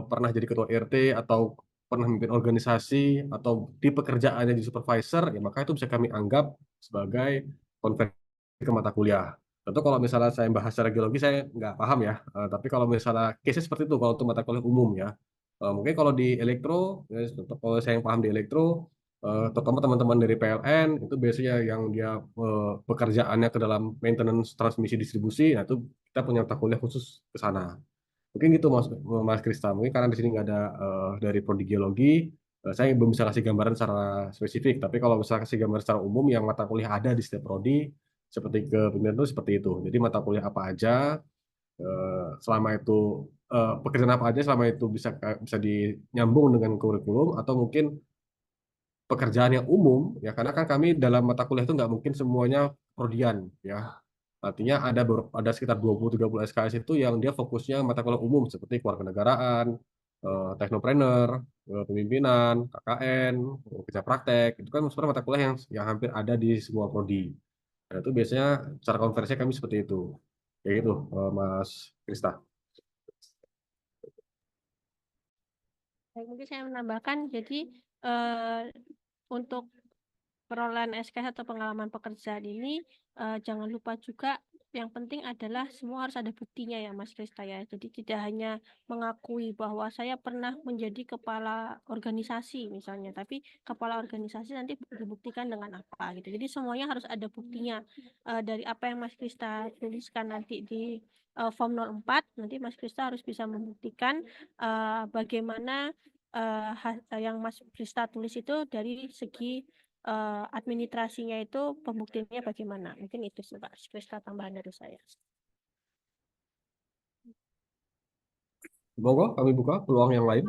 pernah jadi ketua RT atau pernah memimpin organisasi atau di pekerjaannya di supervisor, ya maka itu bisa kami anggap sebagai konversi ke mata kuliah. Tentu kalau misalnya saya bahas secara geologi saya nggak paham ya. Tapi kalau misalnya case seperti itu kalau untuk mata kuliah umum ya. Mungkin kalau di elektro, ya, kalau saya yang paham di elektro, terutama teman-teman dari PLN itu biasanya yang dia pekerjaannya ke dalam maintenance transmisi distribusi, nah itu kita punya mata kuliah khusus ke sana. Mungkin gitu Mas Krista. Mungkin karena di sini nggak ada dari prodi geologi, saya belum bisa kasih gambaran secara spesifik. Tapi kalau misalnya kasih gambaran secara umum yang mata kuliah ada di setiap prodi, seperti kepemimpinan itu seperti itu. Jadi mata kuliah apa aja, selama itu pekerjaan apa aja, selama itu bisa dinyambung dengan kurikulum atau mungkin pekerjaan yang umum, ya karena kan kami dalam mata kuliah itu nggak mungkin semuanya prodian, ya. Artinya ada sekitar 20-30 SKS itu yang dia fokusnya mata kuliah umum seperti kewarganegaraan, teknopreneur, pemimpinan, KKN, kerja praktek. Itu kan sebenarnya mata kuliah yang hampir ada di semua prodi. Nah, itu biasanya cara konversi kami seperti itu. Kayak gitu, Mas Krista. Baik, mungkin saya menambahkan, jadi untuk perolehan SKS atau pengalaman pekerjaan ini jangan lupa juga yang penting adalah semua harus ada buktinya ya Mas Krista ya. Jadi tidak hanya mengakui bahwa saya pernah menjadi kepala organisasi misalnya, tapi kepala organisasi nanti dibuktikan dengan apa gitu. Jadi semuanya harus ada buktinya. Dari apa yang Mas Krista tuliskan nanti di form 04, nanti Mas Krista harus bisa membuktikan bagaimana yang Mas Krista tulis itu dari segi administrasinya itu pembuktiannya bagaimana. Mungkin itu sih Pak Krista tambahan dari saya. Monggo kami buka peluang yang lain.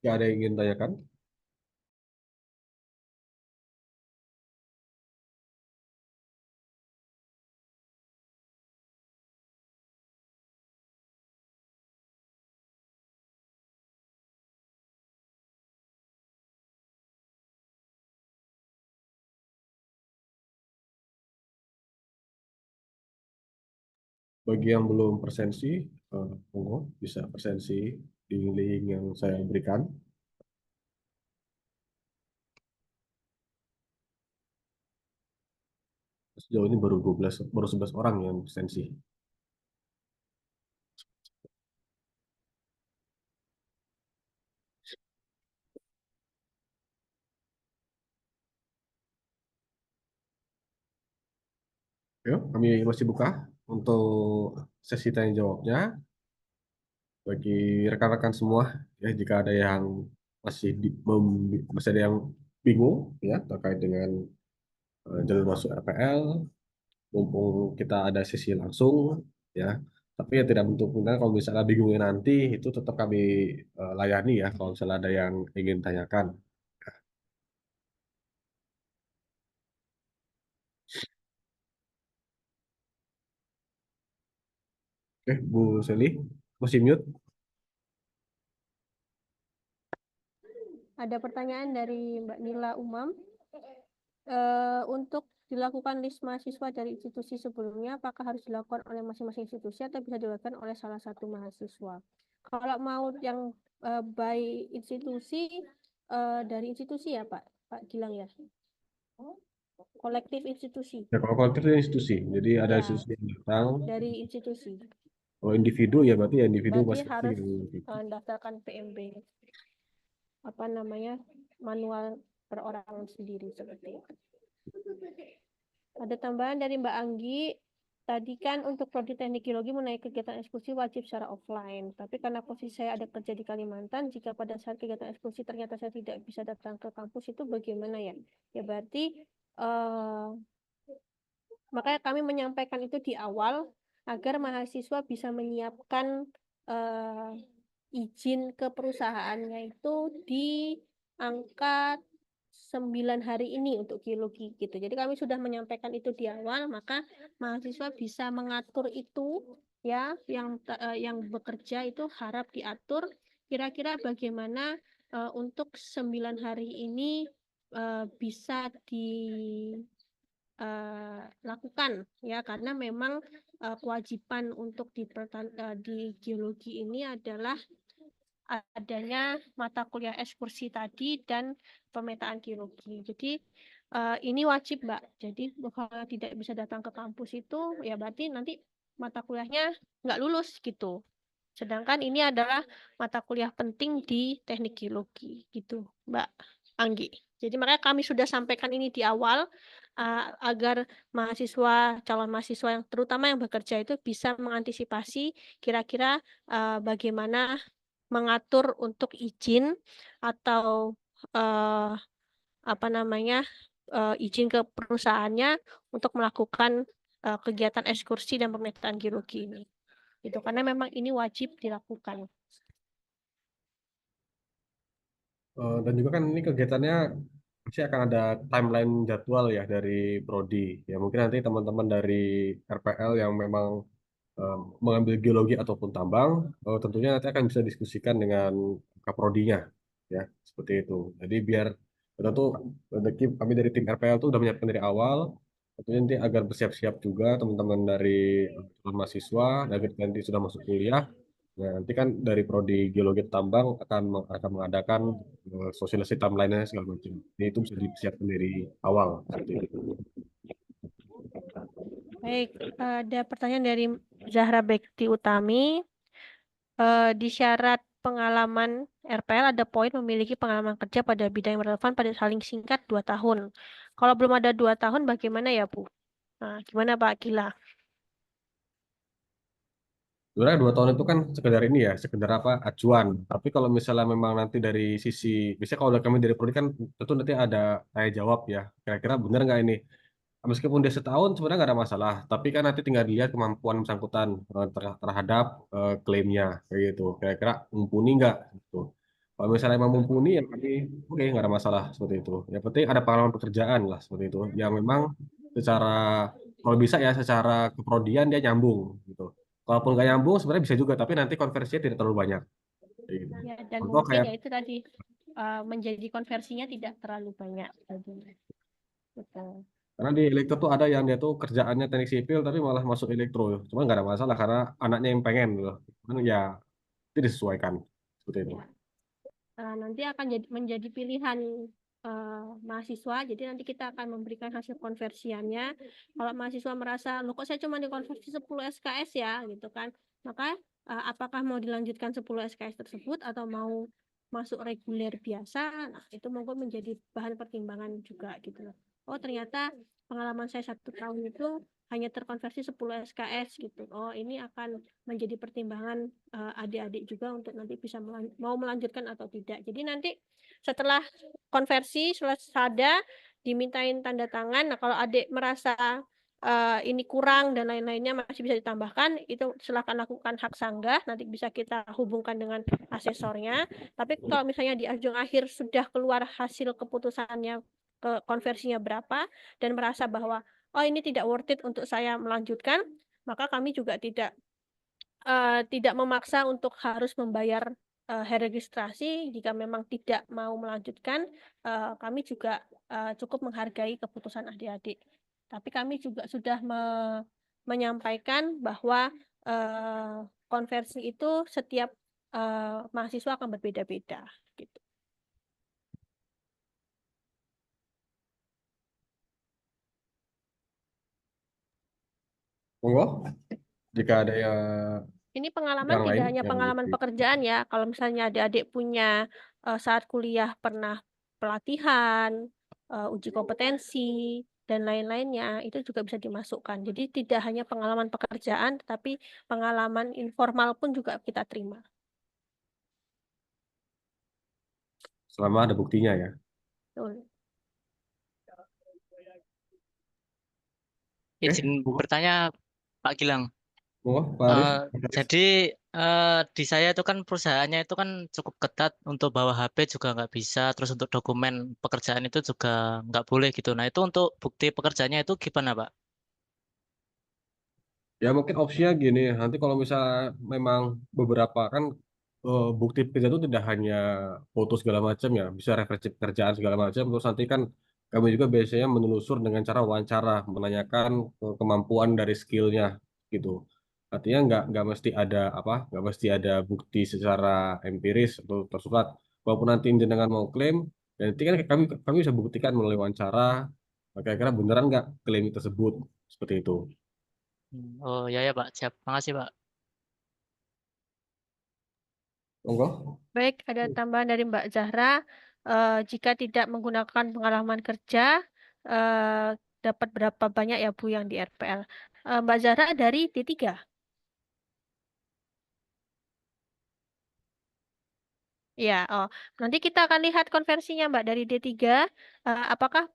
Jika ada yang ingin tanyakan. Bagi yang belum presensi, monggo bisa presensi di link yang saya berikan. Sejauh ini baru 11 orang yang presensi. Yuk, kami masih buka untuk sesi tanya jawabnya. Bagi rekan-rekan semua, ya jika ada yang masih ada yang bingung ya terkait dengan jalur masuk RPL, mumpung kita ada sesi langsung ya. Tapi ya tidak menutup kemungkinan kalau misalnya bingungnya nanti itu tetap kami layani ya kalau misalnya ada yang ingin tanyakan. Oke, Bu Seli, masih mute? Ada pertanyaan dari Mbak Nila Umam. Untuk dilakukan list mahasiswa dari institusi sebelumnya, apakah harus dilakukan oleh masing-masing institusi atau bisa dilakukan oleh salah satu mahasiswa? Kalau mau yang by institusi, dari institusi ya Pak Gilang ya? Kolektif institusi. Ya, kalau kolektif itu institusi, jadi ada Ya, institusi yang datang. dari institusi. Kalau individu ya berarti ya individu Berarti masing-masing harus yang mendaftarkan PMB. Apa namanya? Manual perorangan sendiri seperti itu. Ada tambahan dari Mbak Anggi. Tadi kan untuk prodi teknik geologi menaik kegiatan ekskursi wajib secara offline. Tapi karena posisi saya ada kerja di Kalimantan, jika pada saat kegiatan ekskursi ternyata saya tidak bisa datang ke kampus itu bagaimana ya? Ya berarti makanya kami menyampaikan itu di awal agar mahasiswa bisa menyiapkan izin ke perusahaannya itu di angka 9 hari ini untuk geologi gitu. Jadi kami sudah menyampaikan itu di awal, maka mahasiswa bisa mengatur itu ya, yang bekerja itu harap diatur kira-kira bagaimana untuk 9 hari ini bisa dilakukan ya, karena memang kewajiban untuk di geologi ini adalah adanya mata kuliah ekskursi tadi dan pemetaan geologi. Jadi ini wajib Mbak. Jadi kalau tidak bisa datang ke kampus itu ya berarti nanti mata kuliahnya nggak lulus gitu. Sedangkan ini adalah mata kuliah penting di teknik geologi gitu Mbak Anggi. Jadi makanya kami sudah sampaikan ini di awal agar calon mahasiswa yang terutama yang bekerja itu bisa mengantisipasi kira-kira bagaimana mengatur untuk izin atau apa namanya izin ke perusahaannya untuk melakukan kegiatan ekskursi dan pemetaan geologi ini. Itu karena memang ini wajib dilakukan. Dan juga kan ini kegiatannya pasti akan ada timeline jadwal ya dari prodi. Ya mungkin nanti teman-teman dari RPL yang memang mengambil geologi ataupun tambang, tentunya nanti akan bisa diskusikan dengan kaprodinya, ya seperti itu. Jadi biar tentu kami dari tim RPL itu udah menyiapkan dari awal, tentunya nanti agar bersiap-siap juga teman-teman dari mahasiswa, agar nanti sudah masuk kuliah, Nah, nanti kan dari Prodi Geologi Tambang akan mengadakan sosialisasi timeline-nya segala macam. Jadi itu bisa disiapkan dari awal seperti itu. Baik, ada pertanyaan dari Zahra Bekti Utami. Di syarat pengalaman RPL ada poin memiliki pengalaman kerja pada bidang yang relevan pada paling singkat 2 tahun. Kalau belum ada 2 tahun bagaimana ya, Bu? Nah, gimana Pak Gila? Sebenarnya 2 tahun itu kan sekedar ini ya, sekedar apa acuan. Tapi kalau misalnya memang nanti dari sisi, biasanya kalau kami dari Prodi kan tentu nanti ada tanya jawab ya. Kira-kira benar nggak ini? Meskipun dia setahun sebenarnya nggak ada masalah. Tapi kan nanti tinggal dilihat kemampuan bersangkutan terhadap klaimnya kayak gitu. Kira-kira mumpuni nggak? Gitu. Kalau misalnya memang mumpuni ya berarti oke nggak ada masalah seperti itu. Yang penting ada pengalaman pekerjaan lah seperti itu. Yang memang secara kalau bisa ya secara keprodian dia nyambung gitu. Kalaupun nggak nyambung sebenarnya bisa juga, tapi nanti konversinya tidak terlalu banyak. Kayak gitu. Ya, dan Contoh mungkin kayak ya itu tadi menjadi konversinya tidak terlalu banyak tadi. Betul. karena di elektro tuh ada yang dia tuh kerjaannya teknik sipil tapi malah masuk elektro. Cuma nggak ada masalah karena anaknya yang pengen gitu. Cuman ya itu disesuaikan seperti itu. Ya. Nanti akan menjadi pilihan mahasiswa. Jadi nanti kita akan memberikan hasil konversiannya. Kalau mahasiswa merasa, loh kok saya cuma dikonversi 10 SKS ya, gitu kan. Maka apakah mau dilanjutkan 10 SKS tersebut atau mau masuk reguler biasa? Nah, itu monggo menjadi bahan pertimbangan juga gitu loh. Oh, ternyata pengalaman saya 1 tahun itu hanya terkonversi 10 SKS gitu. Oh, ini akan menjadi pertimbangan adik-adik juga untuk nanti bisa mau melanjutkan atau tidak. Jadi nanti setelah konversi selesai dimintain tanda tangan. Nah, kalau adik merasa ini kurang dan lain-lainnya masih bisa ditambahkan, itu silakan lakukan hak sanggah. Nanti bisa kita hubungkan dengan asesornya. Tapi kalau misalnya di ujung akhir sudah keluar hasil keputusannya ke konversinya berapa dan merasa bahwa oh ini tidak worth it untuk saya melanjutkan, maka kami juga tidak memaksa untuk harus membayar registrasi. Jika memang tidak mau melanjutkan, kami juga cukup menghargai keputusan adik-adik. Tapi kami juga sudah menyampaikan bahwa konversi itu setiap mahasiswa akan berbeda-beda. Gitu. Monggo, jika ada Ini pengalaman yang lain tidak hanya yang pengalaman pekerjaan ya. Kalau misalnya adik-adik punya saat kuliah pernah pelatihan, uji kompetensi, dan lain-lainnya, itu juga bisa dimasukkan. Jadi tidak hanya pengalaman pekerjaan, tetapi pengalaman informal pun juga kita terima. selama ada buktinya ya. Betul. Izin bertanya Pak Gilang. Monggo, Pak Arif. Eh, jadi di saya itu kan perusahaannya itu kan cukup ketat untuk bawa HP juga nggak bisa, terus untuk dokumen pekerjaan itu juga nggak boleh gitu. Nah itu untuk bukti pekerjaannya itu gimana Pak? Ya mungkin opsinya gini, nanti kalau misalnya memang beberapa kan bukti pekerjaan itu tidak hanya foto segala macam ya, bisa referensi pekerjaan segala macam. Terus nanti kan kami juga biasanya menelusur dengan cara wawancara, menanyakan kemampuan dari skillnya gitu. Artinya nggak mesti ada apa, nggak mesti ada bukti secara empiris atau tersurat. Walaupun nanti jenengan mau klaim, ya nanti kan kami bisa buktikan melalui wawancara, kira-kira beneran nggak klaim tersebut seperti itu. Oh ya ya Pak, siap. Makasih Pak. Monggo. Baik, ada tambahan dari Mbak Zahra. Jika tidak menggunakan pengalaman kerja, eh, dapat berapa banyak ya Bu yang di RPL? Mbak Zahra dari D3. Ya, oh. Nanti kita akan lihat konversinya Mbak dari D3. Apakah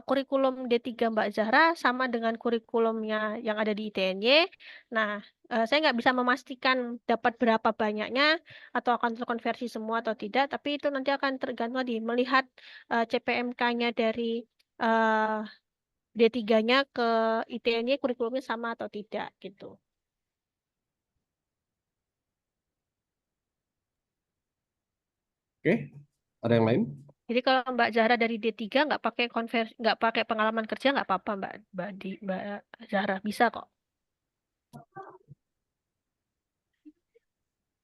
kurikulum D3 Mbak Zahra sama dengan kurikulumnya yang ada di ITNY? Nah, saya nggak bisa memastikan dapat berapa banyaknya atau akan terkonversi semua atau tidak, tapi itu nanti akan tergantung di melihat CPMK-nya dari eh, D3-nya ke ITNY kurikulumnya sama atau tidak gitu. Oke, ada yang lain? Jadi kalau Mbak Zahra dari D3 nggak pakai pengalaman kerja nggak apa-apa Mbak Zahra bisa kok.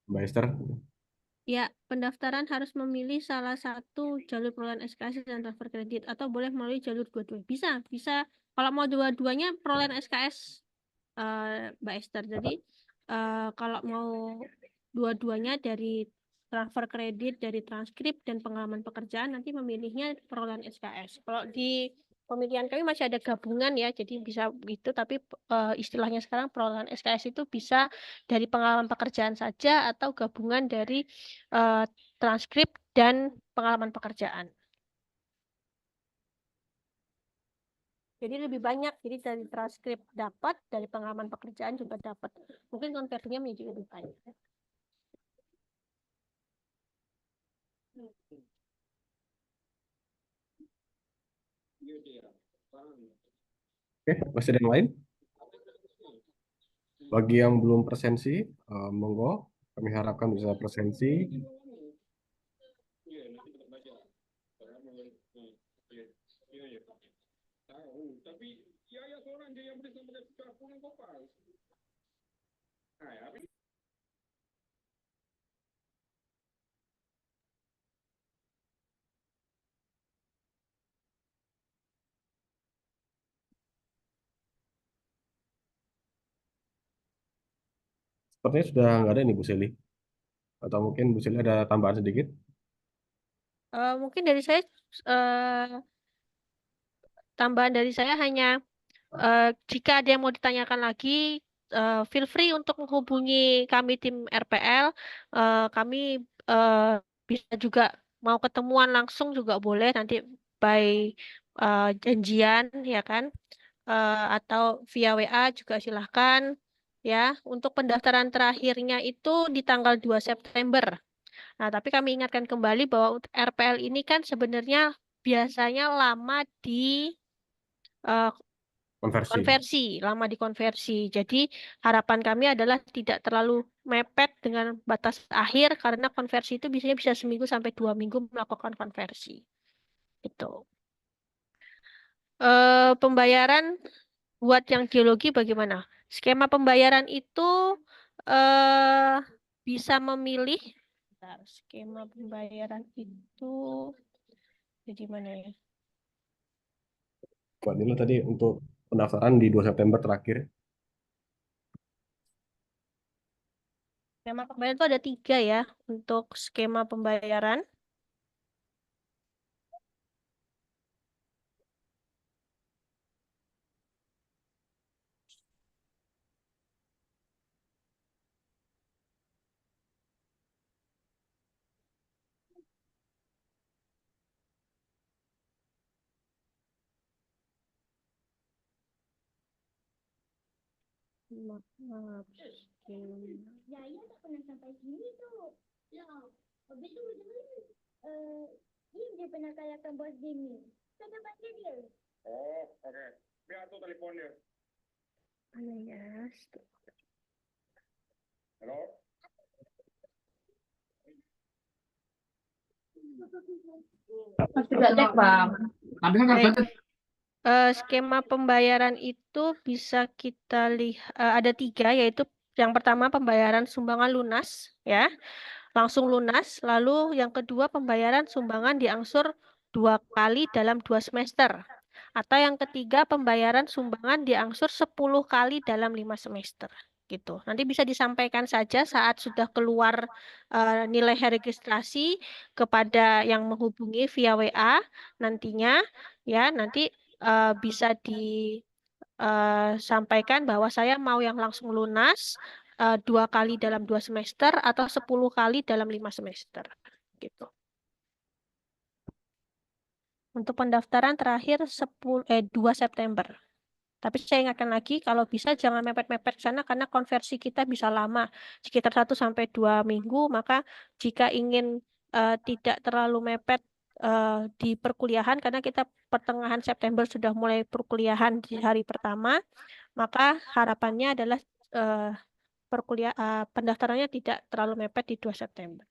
Mbak Esther. Ya, pendaftaran harus memilih salah satu jalur perolehan SKS dan transfer kredit atau boleh melalui jalur dua-duanya. Bisa. Kalau mau dua-duanya perolehan SKS, Mbak Esther. Jadi kalau mau dua-duanya dari transfer kredit, dari transkrip dan pengalaman pekerjaan, nanti memilihnya perolehan SKS. Kalau di pemilihan kami masih ada gabungan ya, jadi bisa gitu. Tapi istilahnya sekarang perolehan SKS itu bisa dari pengalaman pekerjaan saja atau gabungan dari transkrip dan pengalaman pekerjaan. Jadi lebih banyak, jadi dari transkrip dapat, dari pengalaman pekerjaan juga dapat. Mungkin konversinya menjadi lebih banyak. Oke, masih ada yang lain? Bagi yang belum presensi, monggo. Kami harapkan bisa presensi. Sepertinya sudah nggak ada nih Bu Seli. Atau mungkin Bu Seli ada tambahan sedikit? Mungkin dari saya tambahan dari saya hanya jika ada yang mau ditanyakan lagi, feel free untuk menghubungi kami tim RPL. Kami eh, bisa juga mau ketemuan langsung juga boleh nanti by janjian ya kan. Atau via WA juga silahkan ya. Untuk pendaftaran terakhirnya itu di tanggal 2 September. Nah, tapi kami ingatkan kembali bahwa untuk RPL ini kan sebenarnya biasanya lama di eh, Konversi. lama dikonversi. Jadi harapan kami adalah tidak terlalu mepet dengan batas akhir karena konversi itu biasanya bisa seminggu sampai 2 minggu melakukan konversi. Itu. Pembayaran buat yang geologi bagaimana? Skema pembayaran itu eh bisa memilih. Bentar, skema pembayaran itu jadi mana ya? Mbak Nilo tadi untuk pendaftaran di 2 September terakhir. Skema pembayaran itu ada 3 ya untuk skema pembayaran. Maaf, skema. Mana ya? Sudah cek, Bang. Baik. Skema pembayaran itu bisa kita lihat ada 3 yaitu yang pertama pembayaran sumbangan lunas ya langsung lunas, lalu yang kedua pembayaran sumbangan diangsur 2 kali dalam 2 semester, atau yang ketiga pembayaran sumbangan diangsur 10 kali dalam 5 semester. Gitu. Nanti bisa disampaikan saja saat sudah keluar nilai registrasi kepada yang menghubungi via WA nantinya ya nanti bisa disampaikan bahwa saya mau yang langsung lunas 2 kali dalam 2 semester atau 10 kali dalam 5 semester gitu. Untuk pendaftaran terakhir 2 September. Tapi saya ingatkan lagi, kalau bisa jangan mepet-mepet sana karena konversi kita bisa lama, sekitar 1 sampai 2 minggu. Maka jika ingin tidak terlalu mepet di perkuliahan, karena kita pertengahan September sudah mulai perkuliahan di hari pertama, maka harapannya adalah pendaftarannya tidak terlalu mepet di 2 September.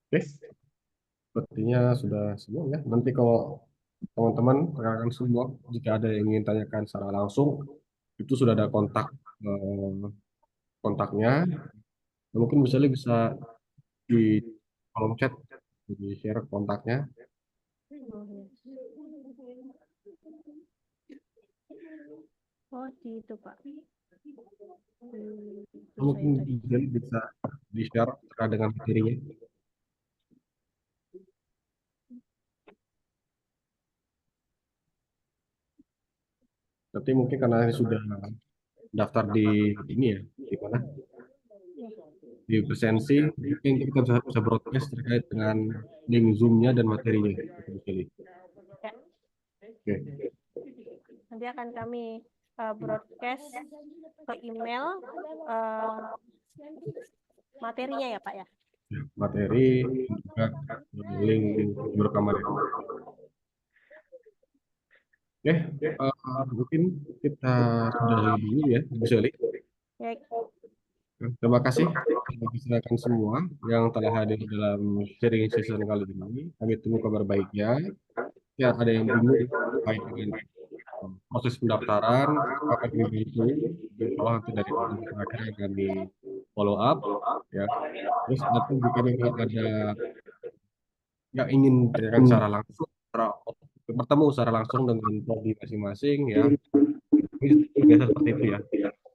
Oke. Sepertinya sudah semua ya. Nanti kalau teman-teman rekan semua jika ada yang ingin tanyakan secara langsung itu sudah ada kontaknya. Mungkin misalnya bisa di kolom chat di share kontaknya. Oh, di itu, Pak. Itu Mungkin saya tadi. bisa di share terkait dengan materinya. Nanti mungkin karena ini sudah daftar di ini ya, di mana? Di presensi, mungkin kita bisa broadcast terkait dengan link Zoom-nya dan materinya. Itu bisa Ya, Oke. nanti akan kami broadcast ke email materinya ya, Pak ya. Materi dan juga link rekaman. Oke, mungkin kita sudahi dulu ya, Bu Seli. Ya, Terima kasih silakan semua yang telah hadir dalam sharing session kali ini. Kami tunggu kabar baiknya. Ya, ada yang bingung terkait dengan proses pendaftaran, akan kami bantu. Insya Allah nanti dari orang terakhir yang kami follow up. Ya, terus nanti jika memang ada yang ingin tanyakan secara langsung, bertemu secara langsung dengan prodi masing-masing, ya, ini biasa seperti itu ya.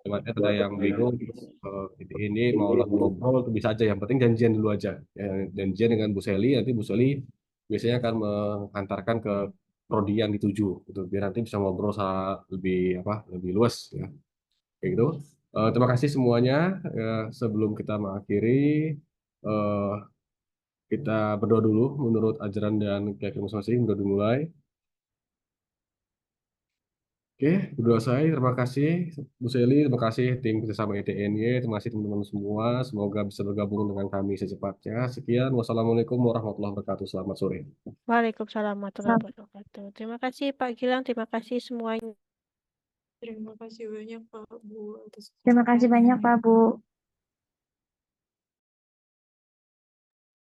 Temannya ada yang bingung, terus ini mau ngobrol, itu bisa aja. Yang penting janjian dulu aja. Ya, janjian dengan Bu Seli, nanti Bu Seli biasanya akan mengantarkan ke prodi yang dituju, gitu. Biar nanti bisa ngobrol lebih lebih luas ya. Kayak gitu. Terima kasih semuanya. Sebelum kita mengakhiri, eh, kita berdoa dulu menurut ajaran dan keyakinan masing-masing. Berdoa dimulai. Oke, berdua saya terima kasih Bu Seli, terima kasih tim kerjasama ETNY, terima kasih teman-teman semua. Semoga bisa bergabung dengan kami secepatnya. Sekian, wassalamualaikum warahmatullahi wabarakatuh. Selamat sore. Waalaikumsalam warahmatullahi wabarakatuh. Terima kasih Pak Gilang, terima kasih semuanya. Terima kasih banyak Pak Bu atas Terima kasih banyak Pak Bu.